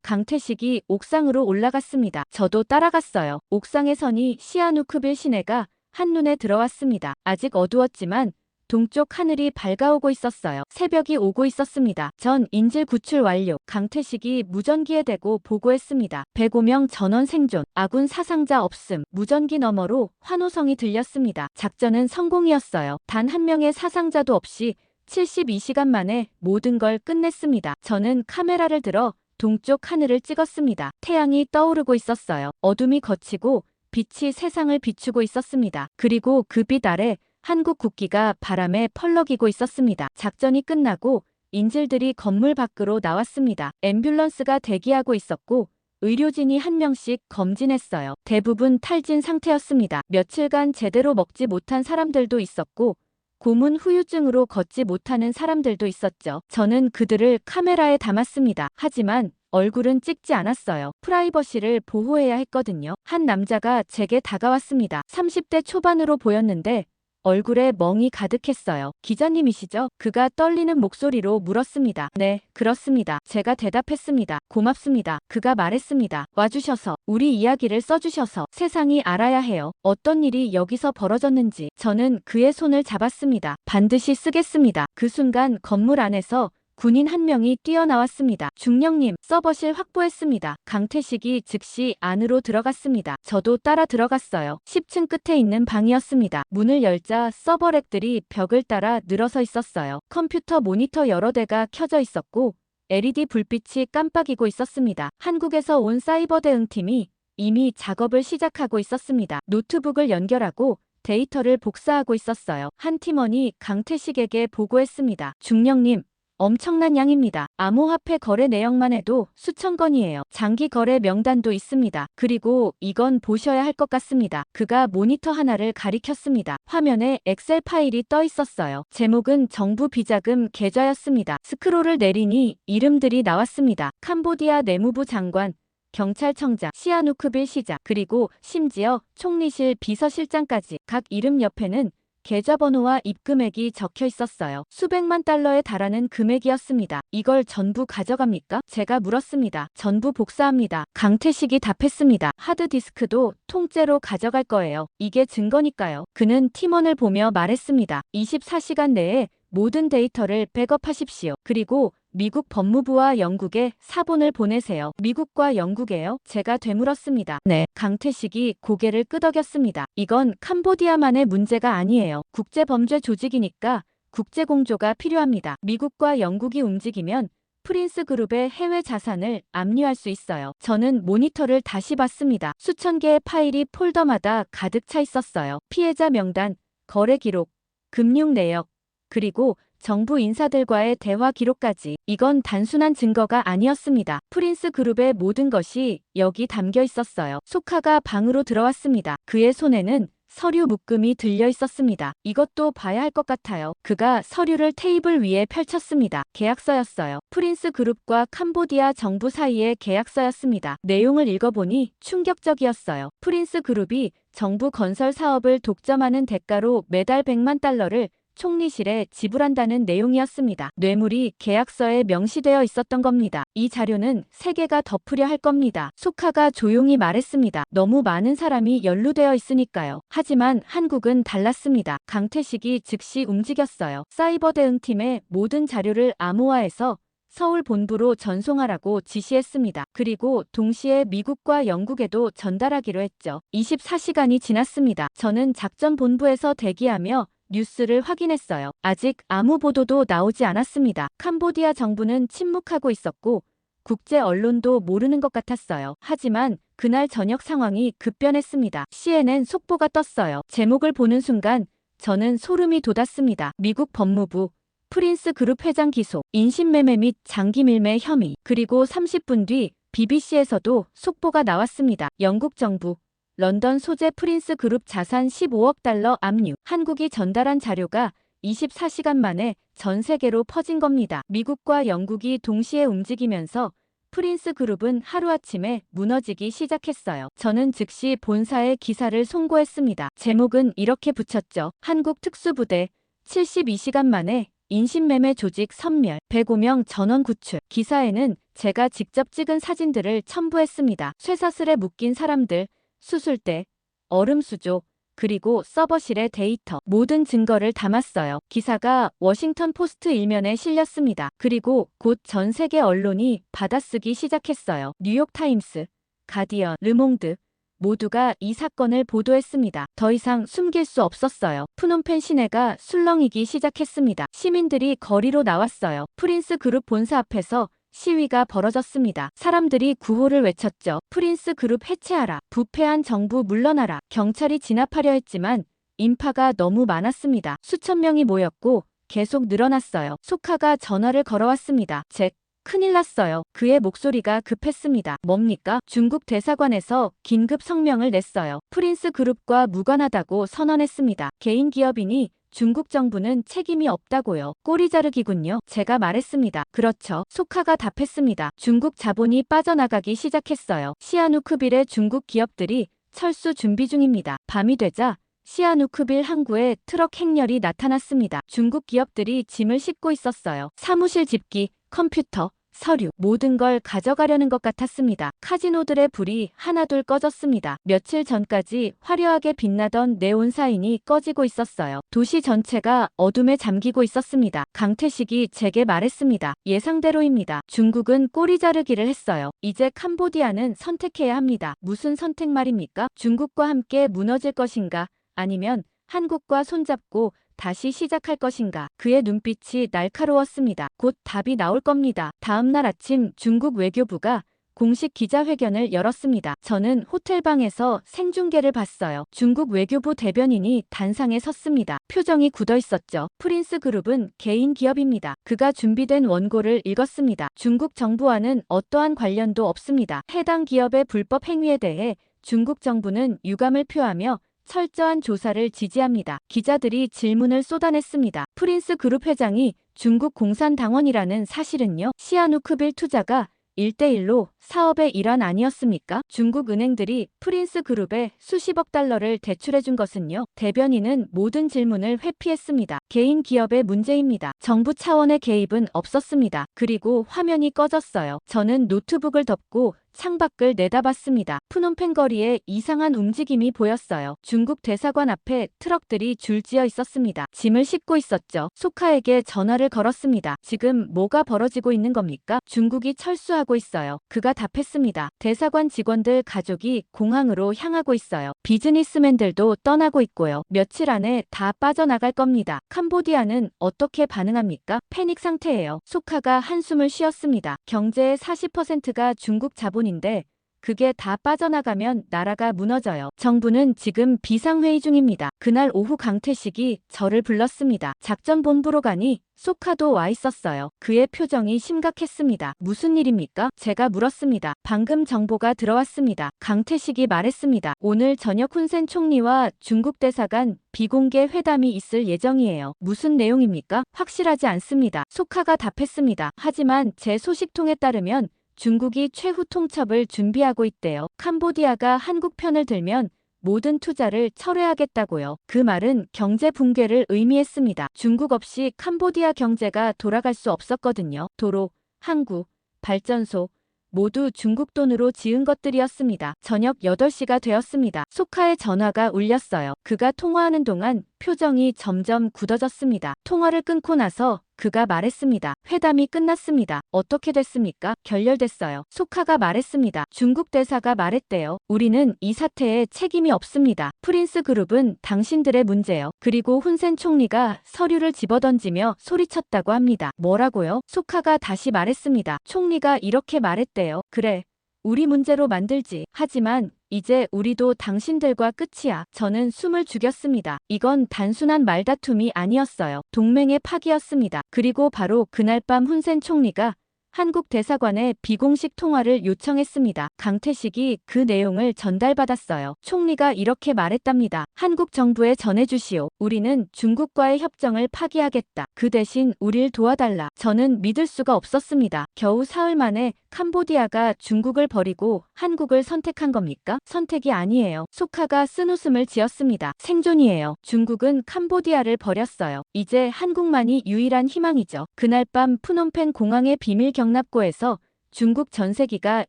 강태식이 옥상으로 올라갔습니다. 저도 따라갔어요. 옥상에서니 시아누크빌 시내가 한눈에 들어왔습니다. 아직 어두웠지만 동쪽 하늘이 밝아오고 있었어요. 새벽이 오고 있었습니다. 전 인질 구출 완료. 강태식이 무전기에 대고 보고했습니다. 105명 전원 생존. 아군 사상자 없음. 무전기 너머로 환호성이 들렸습니다. 작전은 성공이었어요. 단 한 명의 사상자도 없이 72시간 만에 모든 걸 끝냈습니다. 저는 카메라를 들어 동쪽 하늘을 찍었습니다. 태양이 떠오르고 있었어요. 어둠이 걷히고 빛이 세상을 비추고 있었습니다. 그리고 그 빛 아래 한국 국기가 바람에 펄럭이고 있었습니다. 작전이 끝나고 인질들이 건물 밖으로 나왔습니다. 앰뷸런스가 대기하고 있었고 의료진이 한 명씩 검진했어요. 대부분 탈진 상태였습니다. 며칠간 제대로 먹지 못한 사람들도 있었고 고문 후유증으로 걷지 못하는 사람들도 있었죠. 저는 그들을 카메라에 담았습니다. 하지만 얼굴은 찍지 않았어요. 프라이버시를 보호해야 했거든요. 한 남자가 제게 다가왔습니다. 30대 초반으로 보였는데 얼굴에 멍이 가득했어요. 기자님이시죠? 그가 떨리는 목소리로 물었습니다. 네, 그렇습니다. 제가 대답했습니다. 고맙습니다. 그가 말했습니다. 와주셔서, 우리 이야기를 써주셔서 세상이 알아야 해요. 어떤 일이 여기서 벌어졌는지. 저는 그의 손을 잡았습니다. 반드시 쓰겠습니다. 그 순간 건물 안에서 군인 한 명이 뛰어나왔습니다. 중령님, 서버실 확보했습니다. 강태식이 즉시 안으로 들어갔습니다. 저도 따라 들어갔어요. 10층 끝에 있는 방이었습니다. 문을 열자 서버렉들이 벽을 따라 늘어서 있었어요. 컴퓨터 모니터 여러 대가 켜져 있었고 LED 불빛이 깜빡이고 있었습니다. 한국에서 온 사이버 대응팀이 이미 작업을 시작하고 있었습니다. 노트북을 연결하고 데이터를 복사하고 있었어요. 한 팀원이 강태식에게 보고했습니다. 중령님, 엄청난 양입니다. 암호화폐 거래 내역만 해도 수천 건이에요. 장기 거래 명단도 있습니다. 그리고 이건 보셔야 할 것 같습니다. 그가 모니터 하나를 가리켰습니다. 화면에 엑셀 파일이 떠 있었어요. 제목은 정부 비자금 계좌였습니다. 스크롤을 내리니 이름들이 나왔습니다. 캄보디아 내무부 장관, 경찰청장, 시아누크빌 시장, 그리고 심지어 총리실 비서실장까지. 각 이름 옆에는 계좌번호와 입금액이 적혀 있었어요. 수백만 달러에 달하는 금액이었습니다. 이걸 전부 가져갑니까? 제가 물었습니다. 전부 복사합니다. 강태식이 답했습니다. 하드디스크도 통째로 가져갈 거예요. 이게 증거니까요. 그는 팀원을 보며 말했습니다. 24시간 내에 모든 데이터를 백업하십시오. 그리고 미국 법무부와 영국에 사본을 보내세요. 미국과 영국에요? 제가 되물었습니다. 네. 강태식이 고개를 끄덕였습니다. 이건 캄보디아만의 문제가 아니에요. 국제범죄 조직이니까 국제공조가 필요합니다. 미국과 영국이 움직이면 프린스 그룹의 해외 자산을 압류할 수 있어요. 저는 모니터를 다시 봤습니다. 수천 개의 파일이 폴더마다 가득 차 있었어요. 피해자 명단, 거래 기록, 금융 내역, 그리고 정부 인사들과의 대화 기록까지. 이건 단순한 증거가 아니었습니다. 프린스 그룹의 모든 것이 여기 담겨 있었어요. 소카가 방으로 들어왔습니다. 그의 손에는 서류 묶음이 들려 있었습니다. 이것도 봐야 할 것 같아요. 그가 서류를 테이블 위에 펼쳤습니다. 계약서였어요. 프린스 그룹과 캄보디아 정부 사이의 계약서였습니다. 내용을 읽어보니 충격적이었어요. 프린스 그룹이 정부 건설 사업을 독점하는 대가로 매달 100만 달러를 총리실에 지불한다는 내용이었습니다. 뇌물이 계약서에 명시되어 있었던 겁니다. 이 자료는 세계가 덮으려 할 겁니다. 소카가 조용히 말했습니다. 너무 많은 사람이 연루되어 있으니까요. 하지만 한국은 달랐습니다. 강태식이 즉시 움직였어요. 사이버 대응팀의 모든 자료를 암호화해서 서울 본부로 전송하라고 지시했습니다. 그리고 동시에 미국과 영국에도 전달하기로 했죠. 24시간이 지났습니다. 저는 작전 본부에서 대기하며 뉴스를 확인했어요. 아직 아무 보도도 나오지 않았습니다. 캄보디아 정부는 침묵하고 있었고 국제 언론도 모르는 것 같았어요. 하지만 그날 저녁 상황이 급변했습니다. CNN 속보가 떴어요. 제목을 보는 순간 저는 소름이 돋았습니다. 미국 법무부 프린스 그룹 회장 기소, 인신매매 및 장기 밀매 혐의. 그리고 30분 뒤 BBC에서도 속보가 나왔습니다. 영국 정부 런던 소재 프린스 그룹 자산 15억 달러 압류. 한국이 전달한 자료가 24시간 만에 전 세계로 퍼진 겁니다. 미국과 영국이 동시에 움직이면서 프린스 그룹은 하루아침에 무너지기 시작했어요. 저는 즉시 본사에 기사를 송고했습니다. 제목은 이렇게 붙였죠. 한국 특수부대 72시간 만에 인신매매 조직 섬멸, 105명 전원 구출. 기사에는 제가 직접 찍은 사진들을 첨부했습니다. 쇠사슬에 묶인 사람들, 수술대, 얼음수조, 그리고 서버실의 데이터, 모든 증거를 담았어요. 기사가 워싱턴 포스트 일면에 실렸습니다. 그리고 곧 전 세계 언론이 받아쓰기 시작했어요. 뉴욕타임스, 가디언, 르몽드 모두가 이 사건을 보도했습니다. 더 이상 숨길 수 없었어요. 프놈펜 시내가 술렁이기 시작했습니다. 시민들이 거리로 나왔어요. 프린스 그룹 본사 앞에서 시위가 벌어졌습니다. 사람들이 구호를 외쳤죠. 프린스 그룹 해체하라. 부패한 정부 물러나라. 경찰이 진압하려 했지만 인파가 너무 많았습니다. 수천 명이 모였고 계속 늘어났어요. 소카가 전화를 걸어왔습니다. 잭, 큰일 났어요. 그의 목소리가 급했습니다. 뭡니까? 중국 대사관에서 긴급 성명을 냈어요. 프린스 그룹과 무관하다고 선언했습니다. 개인 기업이니 중국 정부는 책임이 없다고요. 꼬리 자르기군요. 제가 말했습니다. 그렇죠. 소카가 답했습니다. 중국 자본이 빠져나가기 시작했어요. 시아누크빌의 중국 기업들이 철수 준비 중입니다. 밤이 되자 시아누크빌 항구에 트럭 행렬이 나타났습니다. 중국 기업들이 짐을 싣고 있었어요. 사무실 집기, 컴퓨터, 서류, 모든 걸 가져가려는 것 같았습니다. 카지노들의 불이 하나둘 꺼졌습니다. 며칠 전까지 화려하게 빛나던 네온 사인이 꺼지고 있었어요. 도시 전체가 어둠에 잠기고 있었습니다. 강태식이 제게 말했습니다. 예상대로입니다. 중국은 꼬리 자르기를 했어요. 이제 캄보디아는 선택해야 합니다. 무슨 선택 말입니까? 중국과 함께 무너질 것인가? 아니면 한국과 손잡고 다시 시작할 것인가? 그의 눈빛이 날카로웠습니다. 곧 답이 나올 겁니다. 다음 날 아침 중국 외교부가 공식 기자회견을 열었습니다. 저는 호텔방에서 생중계를 봤어요. 중국 외교부 대변인이 단상에 섰습니다. 표정이 굳어 있었죠. 프린스 그룹은 개인 기업입니다. 그가 준비된 원고를 읽었습니다. 중국 정부와는 어떠한 관련도 없습니다. 해당 기업의 불법 행위에 대해 중국 정부는 유감을 표하며 철저한 조사를 지지합니다. 기자들이 질문을 쏟아냈습니다. 프린스 그룹 회장이 중국 공산당원이라는 사실은요? 시아누크빌 투자가 1대1로 사업의 일환 아니었습니까? 중국 은행들이 프린스 그룹에 수십억 달러를 대출해준 것은요? 대변인은 모든 질문을 회피했습니다. 개인 기업의 문제입니다. 정부 차원의 개입은 없었습니다. 그리고 화면이 꺼졌어요. 저는 노트북을 덮고 창밖을 내다봤습니다. 프놈펜 거리에 이상한 움직임이 보였어요. 중국 대사관 앞에 트럭들이 줄지어 있었습니다. 짐을 싣고 있었죠. 소카에게 전화를 걸었습니다. 지금 뭐가 벌어지고 있는 겁니까? 중국이 철수하고 있어요. 그가 답했습니다. 대사관 직원들 가족이 공항으로 향하고 있어요. 비즈니스맨들도 떠나고 있고요. 며칠 안에 다 빠져나갈 겁니다. 캄보디아는 어떻게 반응합니까? 패닉 상태예요. 소카가 한숨을 쉬었습니다. 경제의 40%가 중국 자본인데 그게 다 빠져나가면 나라가 무너져요. 정부는 지금 비상회의 중입니다. 그날 오후 강태식이 저를 불렀습니다. 작전본부로 가니 소카도 와 있었어요. 그의 표정이 심각했습니다. 무슨 일입니까? 제가 물었습니다. 방금 정보가 들어왔습니다. 강태식이 말했습니다. 오늘 저녁 훈센 총리와 중국 대사 간 비공개 회담이 있을 예정이에요. 무슨 내용입니까? 확실하지 않습니다. 소카가 답했습니다. 하지만 제 소식통에 따르면 중국이 최후 통첩을 준비하고 있대요. 캄보디아가 한국 편을 들면 모든 투자를 철회하겠다고요. 그 말은 경제 붕괴를 의미했습니다. 중국 없이 캄보디아 경제가 돌아갈 수 없었거든요. 도로, 항구, 발전소 모두 중국 돈으로 지은 것들이었습니다. 저녁 8시가 되었습니다. 소카의 전화가 울렸어요. 그가 통화하는 동안 표정이 점점 굳어졌습니다. 통화를 끊고 나서 그가 말했습니다. 회담이 끝났습니다. 어떻게 됐습니까? 결렬됐어요. 소카가 말했습니다. 중국 대사가 말했대요. 우리는 이 사태에 책임이 없습니다. 프린스 그룹은 당신들의 문제요. 그리고 훈센 총리가 서류를 집어던지며 소리쳤다고 합니다. 뭐라고요? 소카가 다시 말했습니다. 총리가 이렇게 말했대요. 그래. 우리 문제로 만들지. 하지만 이제 우리도 당신들과 끝이야. 저는 숨을 죽였습니다. 이건 단순한 말다툼이 아니었어요. 동맹의 파기였습니다. 그리고 바로 그날 밤 훈센 총리가 한국 대사관에 비공식 통화를 요청했습니다. 강태식이 그 내용을 전달받았어요. 총리가 이렇게 말했답니다. 한국 정부에 전해주시오. 우리는 중국과의 협정을 파기하겠다. 그 대신 우릴 도와달라. 저는 믿을 수가 없었습니다. 겨우 사흘 만에 캄보디아가 중국을 버리고 한국을 선택한 겁니까? 선택이 아니에요. 소카가 쓴웃음을 지었습니다. 생존이에요. 중국은 캄보디아를 버렸어요. 이제 한국만이 유일한 희망이죠. 그날 밤 푸놈펜 공항의 비밀 경납고에서 중국 전세기가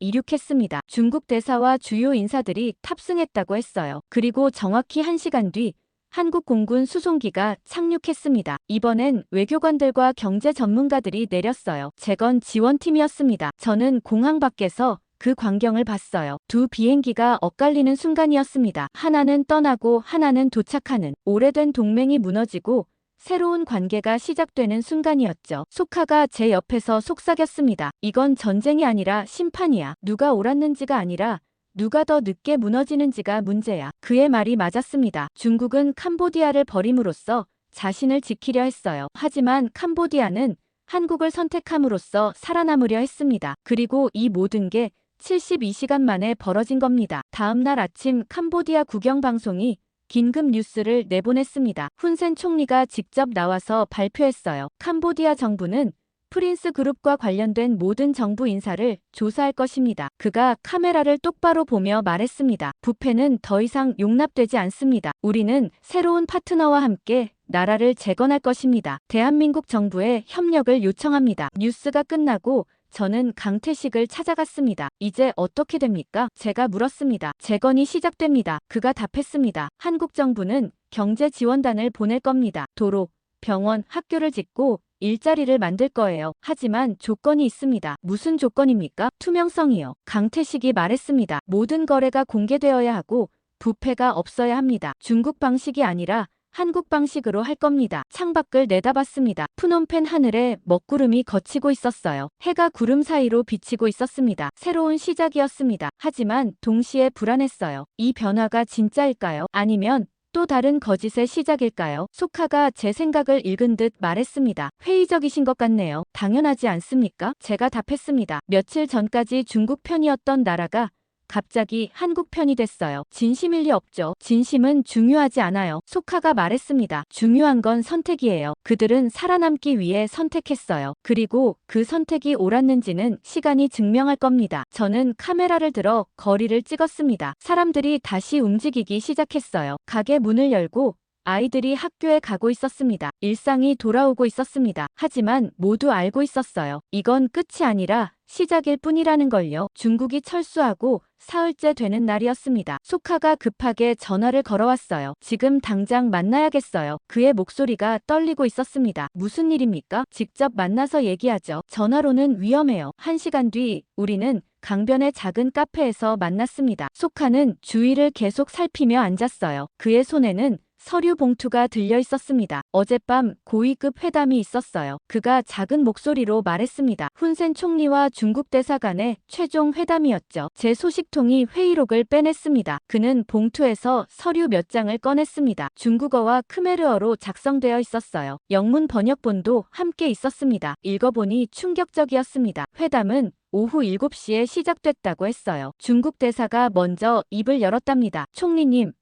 이륙했습니다. 중국 대사와 주요 인사들이 탑승했다고 했어요. 그리고 정확히 1시간 뒤 한국 공군 수송기가 착륙했습니다. 이번엔 외교관들과 경제 전문가들이 내렸어요. 재건 지원팀이었습니다. 저는 공항 밖에서 그 광경을 봤어요. 두 비행기가 엇갈리는 순간이었습니다. 하나는 떠나고 하나는 도착하는, 오래된 동맹이 무너지고 새로운 관계가 시작되는 순간이었죠. 소카가 제 옆에서 속삭였습니다. 이건 전쟁이 아니라 심판이야. 누가 옳았는지가 아니라 누가 더 늦게 무너지는지가 문제야. 그의 말이 맞았습니다. 중국은 캄보디아를 버림으로써 자신을 지키려 했어요. 하지만 캄보디아는 한국을 선택함으로써 살아남으려 했습니다. 그리고 이 모든 게 72시간 만에 벌어진 겁니다. 다음 날 아침 캄보디아 국영방송이 긴급 뉴스를 내보냈습니다. 훈센 총리가 직접 나와서 발표했어요. 캄보디아 정부는 프린스 그룹과 관련된 모든 정부 인사를 조사할 것입니다. 그가 카메라를 똑바로 보며 말했습니다. 부패는 더 이상 용납되지 않습니다. 우리는 새로운 파트너와 함께 나라를 재건할 것입니다. 대한민국 정부에 협력을 요청합니다. 뉴스가 끝나고 저는 강태식을 찾아갔습니다. 이제 어떻게 됩니까? 제가 물었습니다. 재건이 시작됩니다. 그가 답했습니다. 한국 정부는 경제 지원단을 보낼 겁니다. 도로, 병원, 학교를 짓고 일자리를 만들 거예요. 하지만 조건이 있습니다. 무슨 조건입니까? 투명성이요. 강태식이 말했습니다. 모든 거래가 공개되어야 하고 부패가 없어야 합니다. 중국 방식이 아니라 한국 방식으로 할 겁니다. 창밖을 내다봤습니다. 푸놈펜 하늘에 먹구름이 걷히고 있었어요. 해가 구름 사이로 비치고 있었습니다. 새로운 시작이었습니다. 하지만 동시에 불안했어요. 이 변화가 진짜일까요? 아니면 또 다른 거짓의 시작일까요? 소카가 제 생각을 읽은 듯 말했습니다. 회의적이신 것 같네요. 당연하지 않습니까? 제가 답했습니다. 며칠 전까지 중국 편이었던 나라가 갑자기 한국 편이 됐어요. 진심일 리 없죠. 진심은 중요하지 않아요. 소카가 말했습니다. 중요한 건 선택이에요. 그들은 살아남기 위해 선택했어요. 그리고 그 선택이 옳았는지는 시간이 증명할 겁니다. 저는 카메라를 들어 거리를 찍었습니다. 사람들이 다시 움직이기 시작했어요. 가게 문을 열고 아이들이 학교에 가고 있었습니다. 일상이 돌아오고 있었습니다. 하지만 모두 알고 있었어요. 이건 끝이 아니라 시작일 뿐이라는 걸요. 중국이 철수하고 사흘째 되는 날이었습니다. 소카가 급하게 전화를 걸어왔어요. 지금 당장 만나야겠어요. 그의 목소리가 떨리고 있었습니다. 무슨 일입니까? 직접 만나서 얘기하죠. 전화로는 위험해요. 1시간 뒤 우리는 강변의 작은 카페에서 만났습니다. 소카는 주위를 계속 살피며 앉았어요. 그의 손에는 서류 봉투가 들려 있었습니다. 어젯밤 고위급 회담이 있었어요. 그가 작은 목소리로 말했습니다. 훈센 총리와 중국 대사 간의 최종 회담이었죠. 제 소식통이 회의록을 빼냈습니다. 그는 봉투에서 서류 몇 장을 꺼냈습니다. 중국어와 크메르어로 작성되어 있었어요. 영문 번역본도 함께 있었습니다. 읽어보니 충격적이었습니다. 회담은 오후 7시에 시작됐다고 했어요. 중국 대사가 먼저 입을 열었답니다. 총리님,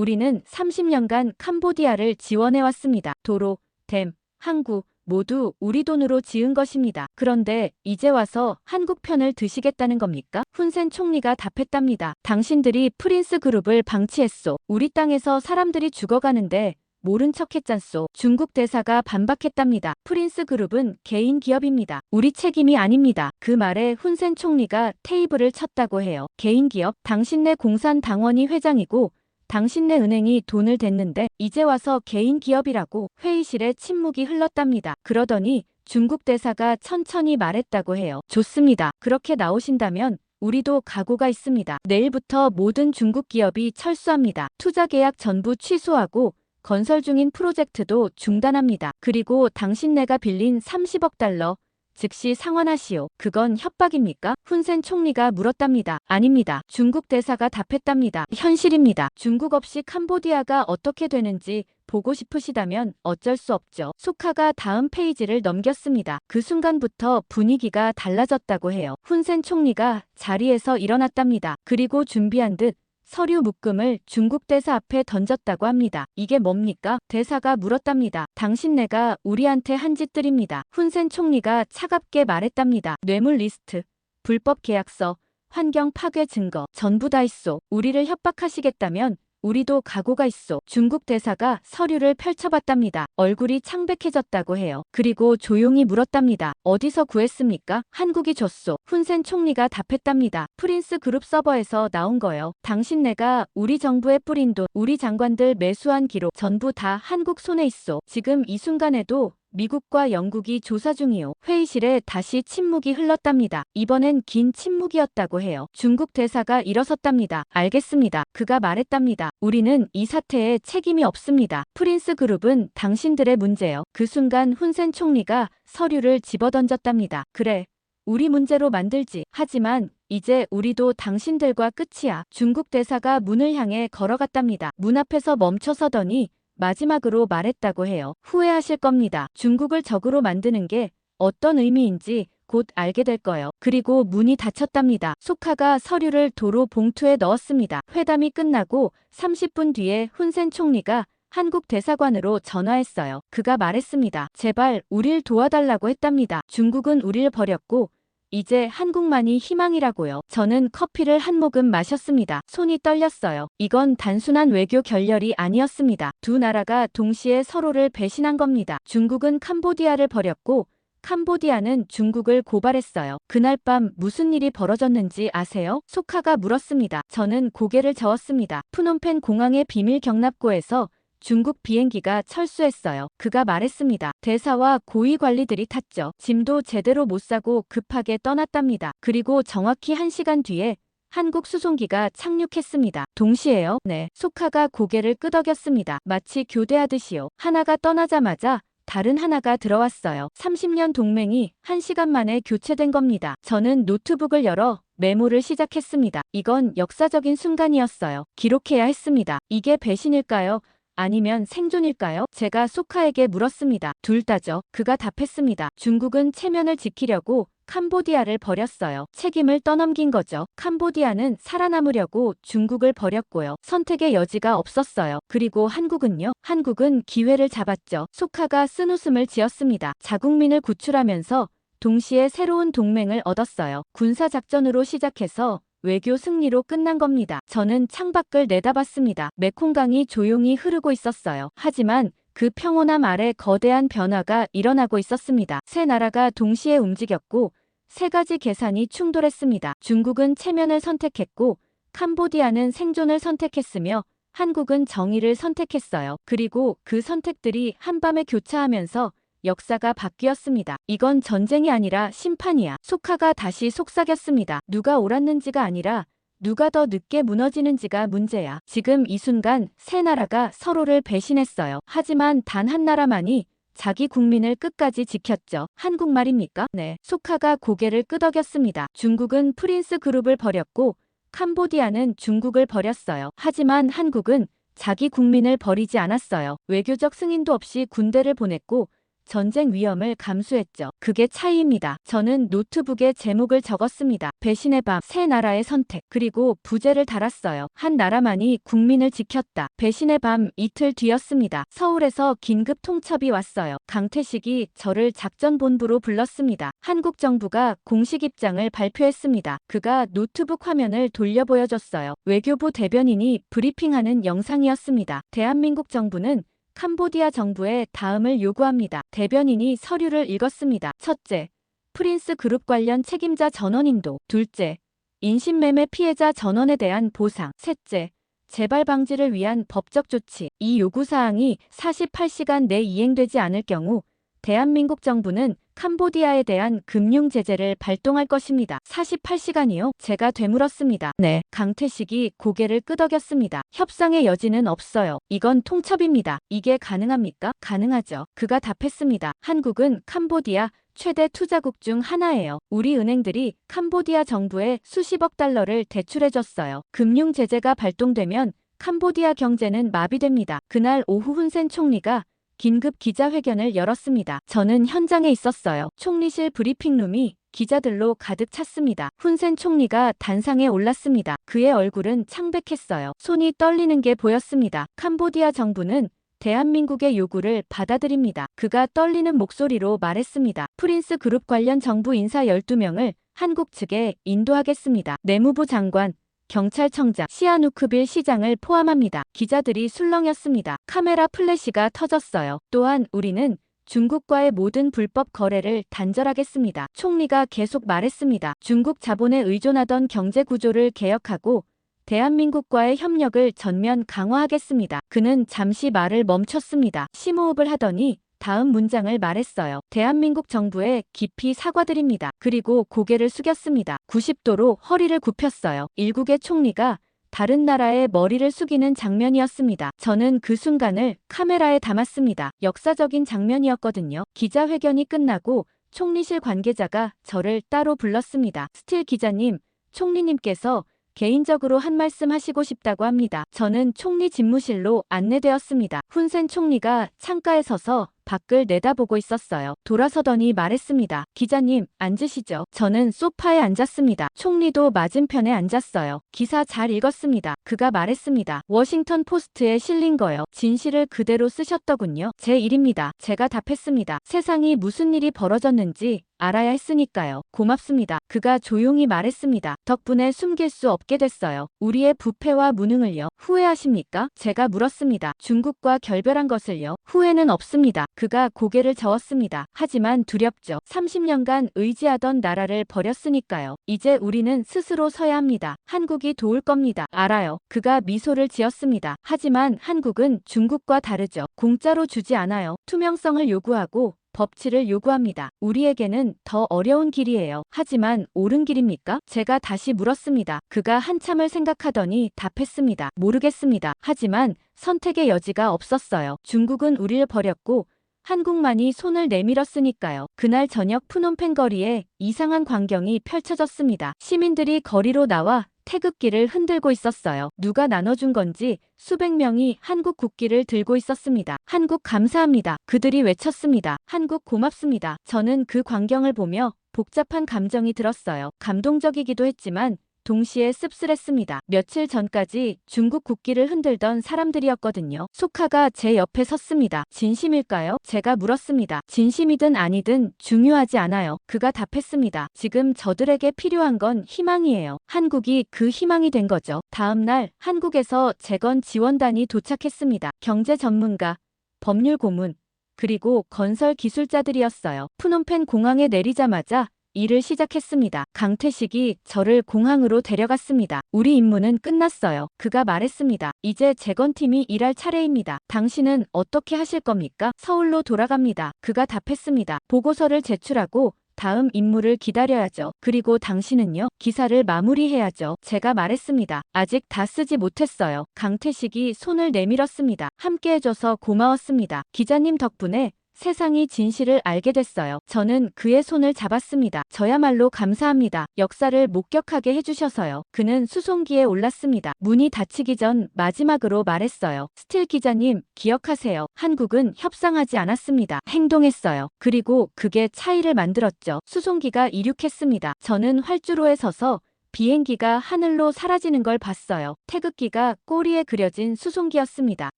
우리는 30년간 캄보디아를 지원해왔습니다. 도로, 댐, 항구 모두 우리 돈으로 지은 것입니다. 그런데 이제 와서 한국 편을 드시겠다는 겁니까? 훈센 총리가 답했답니다. 당신들이 프린스 그룹을 방치했소. 우리 땅에서 사람들이 죽어가는데 모른 척했잖소. 중국 대사가 반박했답니다. 프린스 그룹은 개인 기업입니다. 우리 책임이 아닙니다. 그 말에 훈센 총리가 테이블을 쳤다고 해요. 개인 기업? 당신네 공산당원이 회장이고 당신네 은행이 돈을 댔는데 이제 와서 개인 기업이라고. 회의실에 침묵이 흘렀답니다. 그러더니 중국 대사가 천천히 말했다고 해요. 좋습니다. 그렇게 나오신다면 우리도 각오가 있습니다. 내일부터 모든 중국 기업이 철수합니다. 투자 계약 전부 취소하고 건설 중인 프로젝트도 중단합니다. 그리고 당신네가 빌린 30억 달러 즉시 상환하시오. 그건 협박입니까? 훈센 총리가 물었답니다. 아닙니다. 중국 대사가 답했답니다. 현실입니다. 중국 없이 캄보디아가 어떻게 되는지 보고 싶으시다면 어쩔 수 없죠. 소카가 다음 페이지를 넘겼습니다. 그 순간부터 분위기가 달라졌다고 해요. 훈센 총리가 자리에서 일어났답니다. 그리고 준비한 듯 서류 묶음을 중국 대사 앞에 던졌다고 합니다. 이게 뭡니까? 대사가 물었답니다. 당신네가 우리한테 한 짓들입니다. 훈센 총리가 차갑게 말했답니다. 뇌물 리스트, 불법 계약서, 환경 파괴 증거 전부 다 있소. 우리를 협박하시겠다면 우리도 각오가 있소. 중국 대사가 서류를 펼쳐봤답니다. 얼굴이 창백해졌다고 해요. 그리고 조용히 물었답니다. 어디서 구했습니까? 한국이 줬소. 훈센 총리가 답했답니다. 프린스 그룹 서버에서 나온 거요. 당신네가 우리 정부에 뿌린 돈, 우리 장관들 매수한 기록 전부 다 한국 손에 있소. 지금 이 순간에도 미국과 영국이 조사 중이요. 회의실에 다시 침묵이 흘렀답니다. 이번엔 긴 침묵이었다고 해요. 중국 대사가 일어섰답니다. 알겠습니다. 그가 말했답니다. 우리는 이 사태에 책임이 없습니다. 프린스 그룹은 당신들의 문제요. 그 순간 훈센 총리가 서류를 집어던졌답니다. 그래, 우리 문제로 만들지. 하지만 이제 우리도 당신들과 끝이야. 중국 대사가 문을 향해 걸어갔답니다. 문 앞에서 멈춰서더니 마지막으로 말했다고 해요. 후회하실 겁니다. 중국을 적으로 만드는 게 어떤 의미인지 곧 알게 될 거요. 그리고 문이 닫혔답니다. 소카가 서류를 도로 봉투에 넣었습니다. 회담이 끝나고 30분 뒤에 훈센 총리가 한국 대사관으로 전화했어요. 그가 말했습니다. 제발 우릴 도와달라고 했답니다. 중국은 우릴 버렸고 이제 한국만이 희망이라고요. 저는 커피를 한 모금 마셨습니다. 손이 떨렸어요. 이건 단순한 외교 결렬이 아니었습니다. 두 나라가 동시에 서로를 배신한 겁니다. 중국은 캄보디아를 버렸고 캄보디아는 중국을 고발했어요. 그날 밤 무슨 일이 벌어졌는지 아세요? 소카가 물었습니다. 저는 고개를 저었습니다. 프놈펜 공항의 비밀 경납고에서 중국 비행기가 철수했어요. 그가 말했습니다. 대사와 고위 관리들이 탔죠. 짐도 제대로 못 싸고 급하게 떠났답니다. 그리고 정확히 1시간 뒤에 한국 수송기가 착륙했습니다. 동시에요? 네. 소카가 고개를 끄덕였습니다. 마치 교대하듯이요. 하나가 떠나자마자 다른 하나가 들어왔어요. 30년 동맹이 1시간 만에 교체된 겁니다. 저는 노트북을 열어 메모를 시작했습니다. 이건 역사적인 순간이었어요. 기록해야 했습니다. 이게 배신일까요? 아니면 생존일까요? 제가 소카에게 물었습니다. 둘 다죠. 그가 답했습니다. 중국은 체면을 지키려고 캄보디아를 버렸어요. 책임을 떠넘긴 거죠. 캄보디아는 살아남으려고 중국을 버렸고요. 선택의 여지가 없었어요. 그리고 한국은요? 한국은 기회를 잡았죠. 소카가 쓴웃음을 지었습니다. 자국민을 구출하면서 동시에 새로운 동맹을 얻었어요. 군사작전으로 시작해서 외교 승리로 끝난 겁니다. 저는 창밖을 내다봤습니다. 메콩강이 조용히 흐르고 있었어요. 하지만 그 평온함 아래 거대한 변화가 일어나고 있었습니다. 세 나라가 동시에 움직였고 세 가지 계산이 충돌했습니다. 중국은 체면을 선택했고 캄보디아는 생존을 선택했으며 한국은 정의를 선택했어요. 그리고 그 선택들이 한밤에 교차하면서 역사가 바뀌었습니다. 이건 전쟁이 아니라 심판이야. 소카가 다시 속삭였습니다. 누가 옳았는지가 아니라 누가 더 늦게 무너지는지가 문제야. 지금 이 순간 세 나라가 서로를 배신했어요. 하지만 단 한 나라만이 자기 국민을 끝까지 지켰죠. 한국 말입니까? 네. 소카가 고개를 끄덕였습니다. 중국은 프린스 그룹을 버렸고 캄보디아는 중국을 버렸어요. 하지만 한국은 자기 국민을 버리지 않았어요. 외교적 승인도 없이 군대를 보냈고 전쟁 위험을 감수했죠. 그게 차이입니다. 저는 노트북에 제목을 적었습니다. 배신의 밤, 세 나라의 선택, 그리고 부제를 달았어요. 한 나라만이 국민을 지켰다. 배신의 밤 이틀 뒤였습니다. 서울에서 긴급 통첩이 왔어요. 강태식이 저를 작전본부로 불렀습니다. 한국 정부가 공식 입장을 발표했습니다. 그가 노트북 화면을 돌려 보여줬어요. 외교부 대변인이 브리핑하는 영상이었습니다. 대한민국 정부는 캄보디아 정부에 다음을 요구합니다. 대변인이 서류를 읽었습니다. 첫째, 프린스 그룹 관련 책임자 전원 인도. 둘째, 인신매매 피해자 전원에 대한 보상. 셋째, 재발 방지를 위한 법적 조치. 이 요구사항이 48시간 내 이행되지 않을 경우 대한민국 정부는 캄보디아에 대한 금융 제재를 발동할 것입니다. 48시간이요? 제가 되물었습니다. 네. 강태식이 고개를 끄덕였습니다. 협상의 여지는 없어요. 이건 통첩입니다. 이게 가능합니까? 가능하죠. 그가 답했습니다. 한국은 캄보디아 최대 투자국 중 하나예요. 우리 은행들이 캄보디아 정부에 수십억 달러를 대출해줬어요. 금융 제재가 발동되면 캄보디아 경제는 마비됩니다. 그날 오후 훈센 총리가 긴급 기자회견을 열었습니다. 저는 현장에 있었어요. 총리실 브리핑룸이 기자들로 가득 찼습니다. 훈센 총리가 단상에 올랐습니다. 그의 얼굴은 창백했어요. 손이 떨리는 게 보였습니다. 캄보디아 정부는 대한민국의 요구를 받아들입니다. 그가 떨리는 목소리로 말했습니다. 프린스 그룹 관련 정부 인사 12명을 한국 측에 인도하겠습니다. 내무부 장관, 경찰청장, 시아누크빌 시장을 포함합니다. 기자들이 술렁였습니다. 카메라 플래시가 터졌어요. 또한 우리는 중국과의 모든 불법 거래를 단절하겠습니다. 총리가 계속 말했습니다. 중국 자본에 의존하던 경제 구조를 개혁하고 대한민국과의 협력을 전면 강화하겠습니다. 그는 잠시 말을 멈췄습니다. 심호흡을 하더니 다음 문장을 말했어요. 대한민국 정부에 깊이 사과드립니다. 그리고 고개를 숙였습니다. 90도로 허리를 굽혔어요. 일국의 총리가 다른 나라의 머리를 숙이는 장면이었습니다. 저는 그 순간을 카메라에 담았습니다. 역사적인 장면이었거든요. 기자회견이 끝나고 총리실 관계자가 저를 따로 불렀습니다. 스틸 기자님, 총리님께서 개인적으로 한 말씀 하시고 싶다고 합니다. 저는 총리 집무실로 안내되었습니다. 훈센 총리가 창가에 서서 밖을 내다보고 있었어요. 돌아서더니 말했습니다. 기자님, 앉으시죠. 저는 소파에 앉았습니다. 총리도 맞은편에 앉았어요. 기사 잘 읽었습니다. 그가 말했습니다. 워싱턴 포스트에 실린 거요. 진실을 그대로 쓰셨더군요. 제 일입니다. 제가 답했습니다. 세상이 무슨 일이 벌어졌는지 알아야 했으니까요. 고맙습니다. 그가 조용히 말했습니다. 덕분에 숨길 수 없게 됐어요. 우리의 부패와 무능을요. 후회하십니까? 제가 물었습니다. 중국과 결별한 것을요. 후회는 없습니다. 그가 고개를 저었습니다. 하지만 두렵죠. 30년간 의지하던 나라를 버렸으니까요. 이제 우리는 스스로 서야 합니다. 한국이 도울 겁니다. 알아요. 그가 미소를 지었습니다. 하지만 한국은 중국과 다르죠. 공짜로 주지 않아요. 투명성을 요구하고 법치를 요구합니다. 우리에게는 더 어려운 길이에요. 하지만 옳은 길입니까? 제가 다시 물었습니다. 그가 한참을 생각하더니 답했습니다. 모르겠습니다. 하지만 선택의 여지가 없었어요. 중국은 우리를 버렸고 한국만이 손을 내밀었으니까요. 그날 저녁 푸놈펜 거리에 이상한 광경이 펼쳐졌습니다. 시민들이 거리로 나와 태극기를 흔들고 있었어요. 누가 나눠준 건지 수백 명이 한국 국기를 들고 있었습니다. 한국 감사합니다. 그들이 외쳤습니다. 한국 고맙습니다. 저는 그 광경을 보며 복잡한 감정이 들었어요. 감동적이기도 했지만 동시에 씁쓸했습니다. 며칠 전까지 중국 국기를 흔들던 사람들이었거든요. 소카가 제 옆에 섰습니다. 진심일까요? 제가 물었습니다. 진심이든 아니든 중요하지 않아요. 그가 답했습니다. 지금 저들에게 필요한 건 희망이에요. 한국이 그 희망이 된 거죠. 다음 날 한국에서 재건 지원단이 도착했습니다. 경제 전문가, 법률 고문, 그리고 건설 기술자들이었어요. 푸놈펜 공항에 내리자마자 일을 시작했습니다. 강태식이 저를 공항으로 데려갔습니다. 우리 임무는 끝났어요. 그가 말했습니다. 이제 재건팀이 일할 차례입니다. 당신은 어떻게 하실 겁니까? 서울로 돌아갑니다. 그가 답했습니다. 보고서를 제출하고 다음 임무를 기다려야죠. 그리고 당신은요? 기사를 마무리해야죠. 제가 말했습니다. 아직 다 쓰지 못했어요. 강태식이 손을 내밀었습니다. 함께 해줘서 고마웠습니다. 기자님 덕분에 세상이 진실을 알게 됐어요. 저는 그의 손을 잡았습니다. 저야말로 감사합니다. 역사를 목격하게 해주셔서요. 그는 수송기에 올랐습니다. 문이 닫히기 전 마지막으로 말했어요. 스틸 기자님, 기억하세요. 한국은 협상하지 않았습니다. 행동했어요. 그리고 그게 차이를 만들었죠. 수송기가 이륙했습니다. 저는 활주로에 서서 비행기가 하늘로 사라지는 걸 봤어요. 태극기가 꼬리에 그려진 수송기였습니다.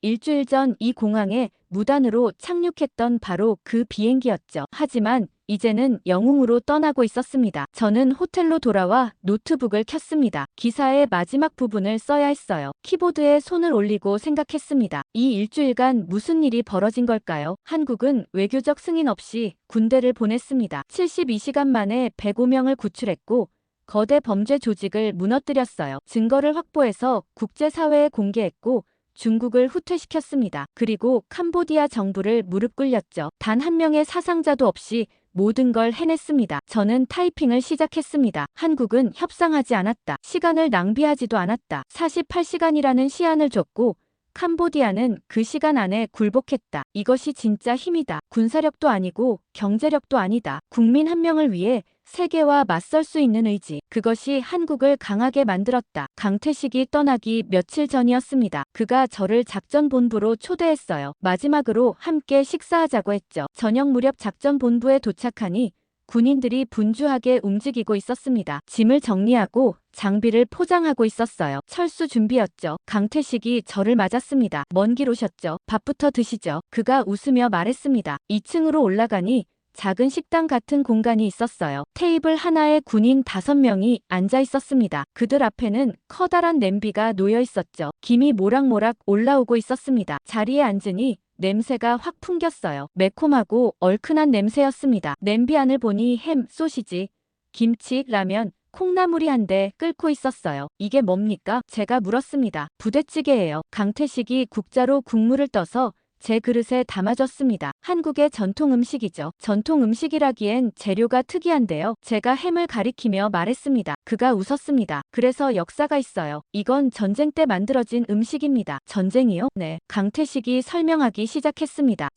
일주일 전 이 공항에 무단으로 착륙했던 바로 그 비행기였죠. 하지만 이제는 영웅으로 떠나고 있었습니다. 저는 호텔로 돌아와 노트북을 켰습니다. 기사의 마지막 부분을 써야 했어요. 키보드에 손을 올리고 생각했습니다. 이 일주일간 무슨 일이 벌어진 걸까요? 한국은 외교적 승인 없이 군대를 보냈습니다. 72시간 만에 105명을 구출했고 거대 범죄 조직을 무너뜨렸어요. 증거를 확보해서 국제사회에 공개했고 중국을 후퇴시켰습니다. 그리고 캄보디아 정부를 무릎 꿇렸죠. 단 한 명의 사상자도 없이 모든 걸 해냈습니다. 저는 타이핑을 시작했습니다. 한국은 협상하지 않았다. 시간을 낭비하지도 않았다. 48시간이라는 시한을 줬고 캄보디아는 그 시간 안에 굴복했다. 이것이 진짜 힘이다. 군사력도 아니고 경제력도 아니다. 국민 한 명을 위해 세계와 맞설 수 있는 의지. 그것이 한국을 강하게 만들었다. 강태식이 떠나기 며칠 전이었습니다. 그가 저를 작전본부로 초대했어요. 마지막으로 함께 식사하자고 했죠. 저녁 무렵 작전본부에 도착하니 군인들이 분주하게 움직이고 있었습니다. 짐을 정리하고 장비를 포장하고 있었어요. 철수 준비였죠. 강태식이 저를 맞았습니다. 먼 길 오셨죠? 밥부터 드시죠. 그가 웃으며 말했습니다. 2층으로 올라가니 작은 식당 같은 공간이 있었어요. 테이블 하나에 군인 5명이 앉아 있었습니다. 그들 앞에는 커다란 냄비가 놓여 있었죠. 김이 모락모락 올라오고 있었습니다. 자리에 앉으니 냄새가 확 풍겼어요. 매콤하고 얼큰한 냄새였습니다. 냄비 안을 보니 햄, 소시지, 김치, 라면, 콩나물이 한데 끓고 있었어요. 이게 뭡니까? 제가 물었습니다. 부대찌개예요. 강태식이 국자로 국물을 떠서 제 그릇에 담아줬습니다. 한국의 전통 음식이죠. 전통 음식이라기엔 재료가 특이한데요. 제가 햄을 가리키며 말했습니다. 그가 웃었습니다. 그래서 역사가 있어요. 이건 전쟁 때 만들어진 음식입니다. 전쟁이요? 네. 강태식이 설명하기 시작했습니다.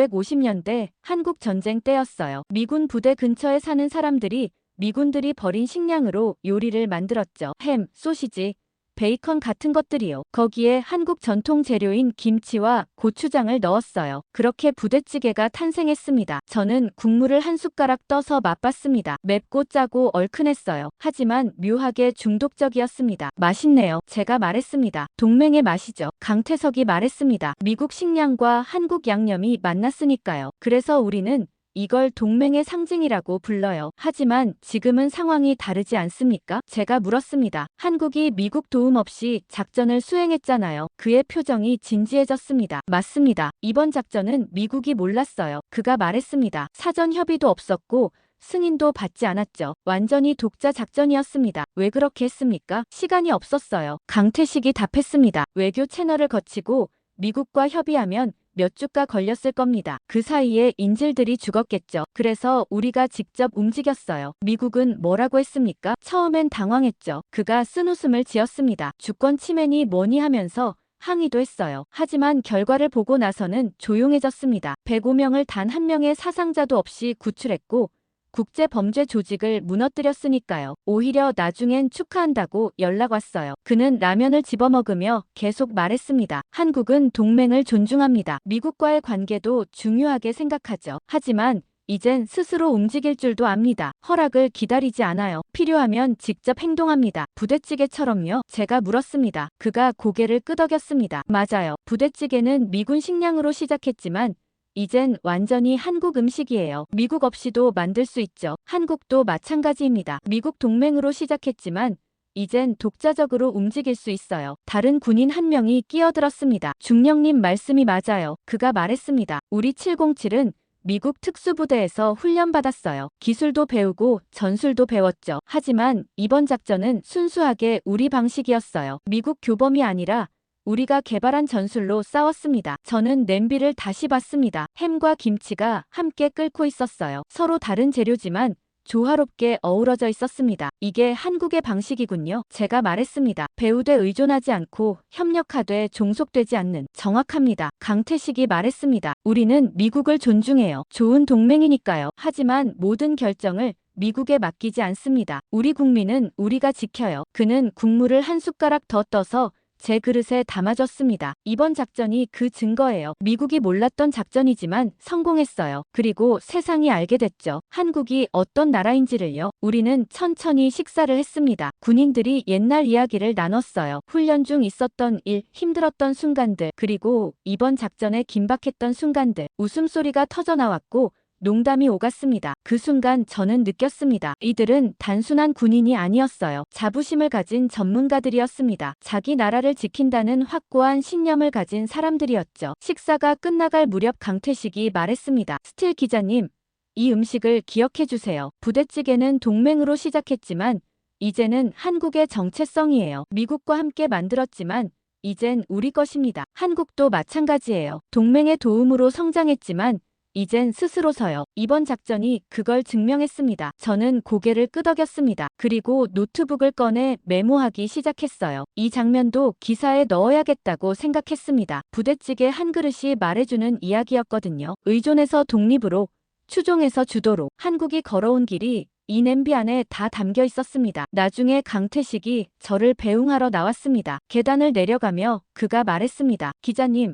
1950년대 한국 전쟁 때였어요. 미군 부대 근처에 사는 사람들이 미군들이 버린 식량으로 요리를 만들었죠. 햄, 소시지, 베이컨 같은 것들이요. 거기에 한국 전통 재료인 김치와 고추장을 넣었어요. 그렇게 부대찌개가 탄생했습니다. 저는 국물을 한 숟가락 떠서 맛봤습니다. 맵고 짜고 얼큰했어요. 하지만 묘하게 중독적이었습니다. 맛있네요. 제가 말했습니다. 동맹의 맛이죠. 강태석이 말했습니다. 미국 식량과 한국 양념이 만났으니까요. 그래서 우리는 이걸 동맹의 상징이라고 불러요. 하지만 지금은 상황이 다르지 않습니까? 제가 물었습니다. 한국이 미국 도움 없이 작전을 수행했잖아요. 그의 표정이 진지해졌습니다. 맞습니다. 이번 작전은 미국이 몰랐어요. 그가 말했습니다. 사전 협의도 없었고 승인도 받지 않았죠. 완전히 독자 작전이었습니다. 왜 그렇게 했습니까? 시간이 없었어요. 강태식이 답했습니다. 외교 채널을 거치고 미국과 협의하면 몇 주가 걸렸을 겁니다. 그 사이에 인질들이 죽었겠죠. 그래서 우리가 직접 움직였어요. 미국은 뭐라고 했습니까? 처음엔 당황했죠. 그가 쓴웃음을 지었습니다. 주권 침해니 뭐니 하면서 항의도 했어요. 하지만 결과를 보고 나서는 조용해졌습니다. 105명을 단 한 명의 사상자도 없이 구출했고 국제범죄 조직을 무너뜨렸으니까요. 오히려 나중엔 축하한다고 연락 왔어요. 그는 라면을 집어먹으며 계속 말했습니다. 한국은 동맹을 존중합니다. 미국과의 관계도 중요하게 생각하죠. 하지만 이젠 스스로 움직일 줄도 압니다. 허락을 기다리지 않아요. 필요하면 직접 행동합니다. 부대찌개처럼요? 제가 물었습니다. 그가 고개를 끄덕였습니다. 맞아요. 부대찌개는 미군 식량으로 시작했지만 이젠 완전히 한국 음식이에요. 미국 없이도 만들 수 있죠. 한국도 마찬가지입니다. 미국 동맹으로 시작했지만 이젠 독자적으로 움직일 수 있어요. 다른 군인 한 명이 끼어들었습니다. 중령님 말씀이 맞아요. 그가 말했습니다. 우리 707은 미국 특수부대에서 훈련받았어요. 기술도 배우고 전술도 배웠죠. 하지만 이번 작전은 순수하게 우리 방식이었어요. 미국 교범이 아니라 우리가 개발한 전술로 싸웠습니다. 저는 냄비를 다시 봤습니다. 햄과 김치가 함께 끓고 있었어요. 서로 다른 재료지만 조화롭게 어우러져 있었습니다. 이게 한국의 방식이군요. 제가 말했습니다. 배우되 의존하지 않고 협력하되 종속되지 않는. 정확합니다. 강태식이 말했습니다. 우리는 미국을 존중해요. 좋은 동맹이니까요. 하지만 모든 결정을 미국에 맡기지 않습니다. 우리 국민은 우리가 지켜요. 그는 국물을 한 숟가락 더 떠서 제 그릇에 담아줬습니다. 이번 작전이 그 증거예요. 미국이 몰랐던 작전이지만 성공했어요. 그리고 세상이 알게 됐죠. 한국이 어떤 나라인지를요. 우리는 천천히 식사를 했습니다. 군인들이 옛날 이야기를 나눴어요. 훈련 중 있었던 일, 힘들었던 순간들, 그리고 이번 작전에 긴박했던 순간들. 웃음소리가 터져나왔고 농담이 오갔습니다. 그 순간 저는 느꼈습니다. 이들은 단순한 군인이 아니었어요. 자부심을 가진 전문가들이었습니다. 자기 나라를 지킨다는 확고한 신념을 가진 사람들이었죠. 식사가 끝나갈 무렵 강태식이 말했습니다. 스틸 기자님, 이 음식을 기억해 주세요. 부대찌개는 동맹으로 시작했지만 이제는 한국의 정체성이에요. 미국과 함께 만들었지만 이젠 우리 것입니다. 한국도 마찬가지예요. 동맹의 도움으로 성장했지만 이젠 스스로서요. 이번 작전이 그걸 증명했습니다. 저는 고개를 끄덕였습니다. 그리고 노트북을 꺼내 메모하기 시작했어요. 이 장면도 기사에 넣어야겠다고 생각했습니다. 부대찌개 한 그릇이 말해주는 이야기였거든요. 의존에서 독립으로, 추종에서 주도로 한국이 걸어온 길이 이 냄비 안에 다 담겨 있었습니다. 나중에 강태식이 저를 배웅하러 나왔습니다. 계단을 내려가며 그가 말했습니다. 기자님,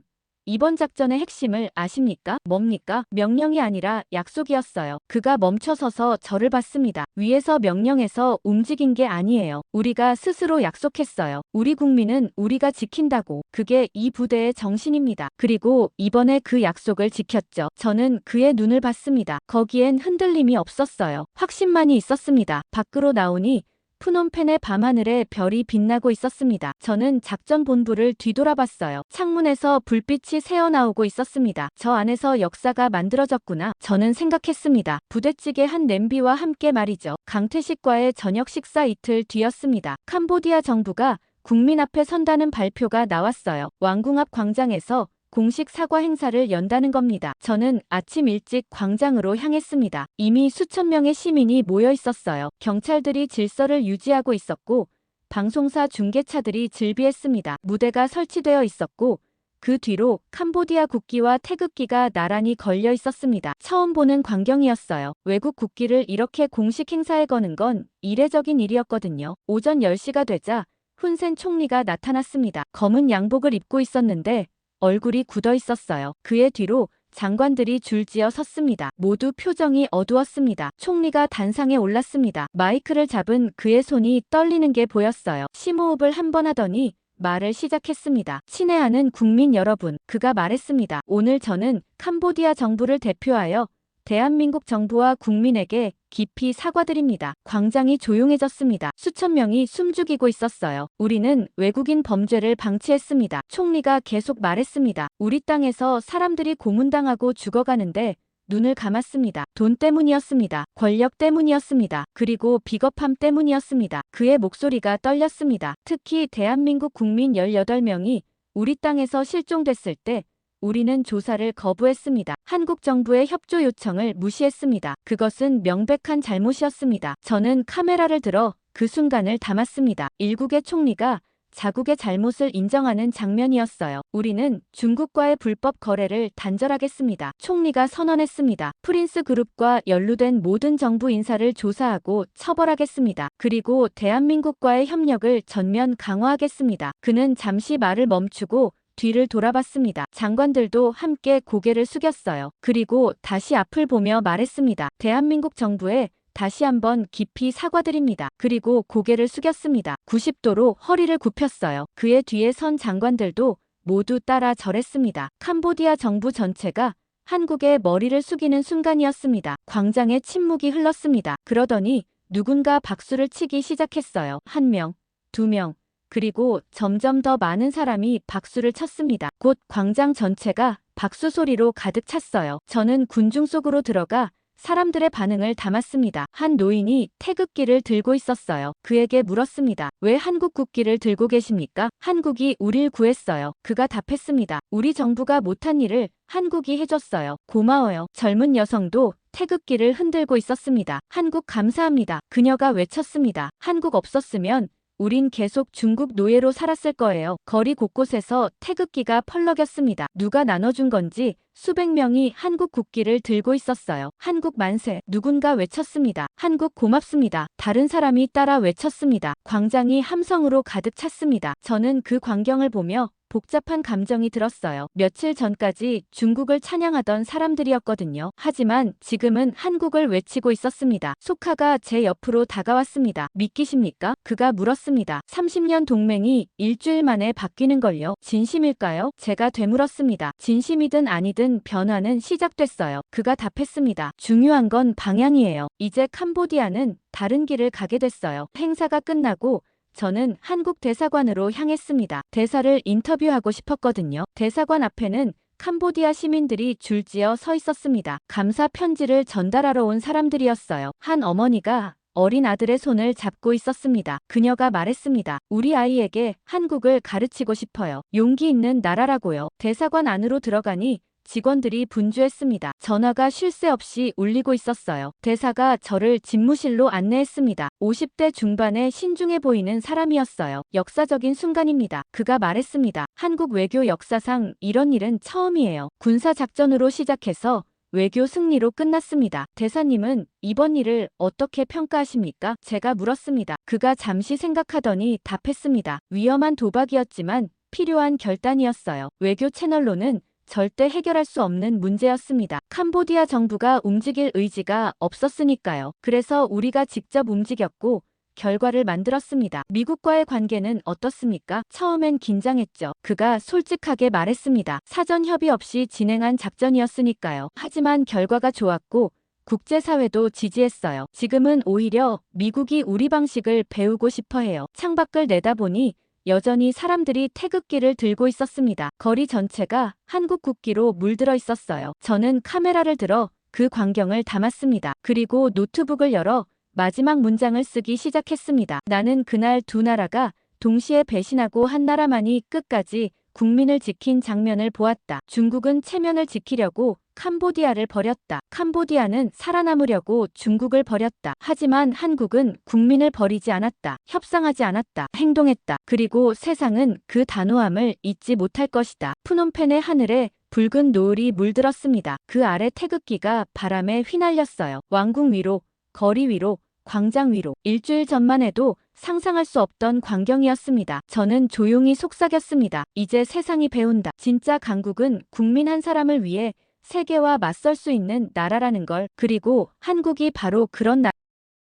이번 작전의 핵심을 아십니까? 뭡니까? 명령이 아니라 약속이었어요. 그가 멈춰서서 저를 봤습니다. 위에서 명령해서 움직인 게 아니에요. 우리가 스스로 약속했어요. 우리 국민은 우리가 지킨다고. 그게 이 부대의 정신입니다. 그리고 이번에 그 약속을 지켰죠. 저는 그의 눈을 봤습니다. 거기엔 흔들림이 없었어요. 확신만이 있었습니다. 밖으로 나오니 푸놈펜의 밤하늘에 별이 빛나고 있었습니다. 저는 작전 본부를 뒤돌아봤어요. 창문에서 불빛이 새어나오고 있었습니다. 저 안에서 역사가 만들어졌구나. 저는 생각했습니다. 부대찌개 한 냄비와 함께 말이죠. 강태식과의 저녁 식사 이틀 뒤였습니다. 캄보디아 정부가 국민 앞에 선다는 발표가 나왔어요. 왕궁 앞 광장에서 공식 사과 행사를 연다는 겁니다. 저는 아침 일찍 광장으로 향했습니다. 이미 수천 명의 시민이 모여 있었어요. 경찰들이 질서를 유지하고 있었고 방송사 중계차들이 즐비했습니다. 무대가 설치되어 있었고 그 뒤로 캄보디아 국기와 태극기가 나란히 걸려 있었습니다. 처음 보는 광경이었어요. 외국 국기를 이렇게 공식 행사에 거는 건 이례적인 일이었거든요. 오전 10시가 되자 훈센 총리가 나타났습니다. 검은 양복을 입고 있었는데 얼굴이 굳어 있었어요. 그의 뒤로 장관들이 줄지어 섰습니다. 모두 표정이 어두웠습니다. 총리가 단상에 올랐습니다. 마이크를 잡은 그의 손이 떨리는 게 보였어요. 심호흡을 한 번 하더니 말을 시작했습니다. 친애하는 국민 여러분, 그가 말했습니다. 오늘 저는 캄보디아 정부를 대표하여 대한민국 정부와 국민에게 깊이 사과드립니다. 광장이 조용해졌습니다. 수천 명이 숨죽이고 있었어요. 우리는 외국인 범죄를 방치했습니다. 총리가 계속 말했습니다. 우리 땅에서 사람들이 고문당하고 죽어가는데 눈을 감았습니다. 돈 때문이었습니다. 권력 때문이었습니다. 그리고 비겁함 때문이었습니다. 그의 목소리가 떨렸습니다. 특히 대한민국 국민 18명이 우리 땅에서 실종됐을 때 우리는 조사를 거부했습니다. 한국 정부의 협조 요청을 무시했습니다. 그것은 명백한 잘못이었습니다. 저는 카메라를 들어 그 순간을 담았습니다. 일국의 총리가 자국의 잘못을 인정하는 장면이었어요. 우리는 중국과의 불법 거래를 단절하겠습니다. 총리가 선언했습니다. 프린스 그룹과 연루된 모든 정부 인사를 조사하고 처벌하겠습니다. 그리고 대한민국과의 협력을 전면 강화하겠습니다. 그는 잠시 말을 멈추고 뒤를 돌아봤습니다. 장관들도 함께 고개를 숙였어요. 그리고 다시 앞을 보며 말했습니다. 대한민국 정부에 다시 한번 깊이 사과드립니다. 그리고 고개를 숙였습니다. 90도로 허리를 굽혔어요. 그의 뒤에 선 장관들도 모두 따라 절했습니다. 캄보디아 정부 전체가 한국의 머리를 숙이는 순간이었습니다. 광장에 침묵이 흘렀습니다. 그러더니 누군가 박수를 치기 시작했어요. 한 명, 두 명, 그리고 점점 더 많은 사람이 박수를 쳤습니다. 곧 광장 전체가 박수 소리로 가득 찼어요. 저는 군중 속으로 들어가 사람들의 반응을 담았습니다. 한 노인이 태극기를 들고 있었어요. 그에게 물었습니다. 왜 한국 국기를 들고 계십니까? 한국이 우릴 구했어요. 그가 답했습니다. 우리 정부가 못한 일을 한국이 해줬어요. 고마워요. 젊은 여성도 태극기를 흔들고 있었습니다. 한국 감사합니다. 그녀가 외쳤습니다. 한국 없었으면 우린 계속 중국 노예로 살았을 거예요. 거리 곳곳에서 태극기가 펄럭였습니다. 누가 나눠준 건지 수백 명이 한국 국기를 들고 있었어요. 한국 만세. 누군가 외쳤습니다. 한국 고맙습니다. 다른 사람이 따라 외쳤습니다. 광장이 함성으로 가득 찼습니다. 저는 그 광경을 보며 복잡한 감정이 들었어요. 며칠 전까지 중국을 찬양하던 사람들이었거든요. 하지만 지금은 한국을 외치고 있었습니다. 소카가 제 옆으로 다가왔습니다. 믿기십니까? 그가 물었습니다. 30년 동맹이 일주일 만에 바뀌는걸요. 진심일까요? 제가 되물었습니다. 진심이든 아니든 변화는 시작됐어요. 그가 답했습니다. 중요한 건 방향이에요. 이제 캄보디아는 다른 길을 가게 됐어요. 행사가 끝나고 저는 한국 대사관으로 향했습니다. 대사를 인터뷰하고 싶었거든요. 대사관 앞에는 캄보디아 시민들이 줄지어 서 있었습니다. 감사 편지를 전달하러 온 사람들이었어요. 한 어머니가 어린 아들의 손을 잡고 있었습니다. 그녀가 말했습니다. 우리 아이에게 한국을 가르치고 싶어요. 용기 있는 나라라고요. 대사관 안으로 들어가니 직원들이 분주했습니다. 전화가 쉴 새 없이 울리고 있었어요. 대사가 저를 집무실로 안내했습니다. 50대 중반의 신중해 보이는 사람이었어요. 역사적인 순간입니다. 그가 말했습니다. 한국 외교 역사상 이런 일은 처음이에요. 군사작전으로 시작해서 외교 승리로 끝났습니다. 대사님은 이번 일을 어떻게 평가하십니까? 제가 물었습니다. 그가 잠시 생각하더니 답했습니다. 위험한 도박이었지만 필요한 결단이었어요. 외교 채널로는 절대 해결할 수 없는 문제였습니다. 캄보디아 정부가 움직일 의지가 없었으니까요. 그래서 우리가 직접 움직였고 결과를 만들었습니다. 미국과의 관계는 어떻습니까? 처음엔 긴장했죠. 그가 솔직하게 말했습니다. 사전 협의 없이 진행한 작전이었으니까요. 하지만 결과가 좋았고 국제사회도 지지했어요. 지금은 오히려 미국이 우리 방식을 배우고 싶어 해요. 창밖을 내다보니 여전히 사람들이 태극기를 들고 있었습니다. 거리 전체가 한국 국기로 물들어 있었어요. 저는 카메라를 들어 그 광경을 담았습니다. 그리고 노트북을 열어 마지막 문장을 쓰기 시작했습니다. 나는 그날 두 나라가 동시에 배신하고 한 나라만이 끝까지 국민을 지킨 장면을 보았다. 중국은 체면을 지키려고 캄보디아를 버렸다. 캄보디아는 살아남으려고 중국을 버렸다. 하지만 한국은 국민을 버리지 않았다. 협상하지 않았다. 행동했다. 그리고 세상은 그 단호함을 잊지 못할 것이다. 프놈펜의 하늘에 붉은 노을이 물들었습니다. 그 아래 태극기가 바람에 휘날렸어요. 왕궁 위로, 거리 위로, 광장 위로. 일주일 전만 해도 상상할 수 없던 광경이었습니다. 저는 조용히 속삭였습니다. 이제 세상이 배운다. 진짜 강국은 국민 한 사람을 위해 세계와 맞설 수 있는 나라라는 걸. 그리고 한국이 바로 그런 나라.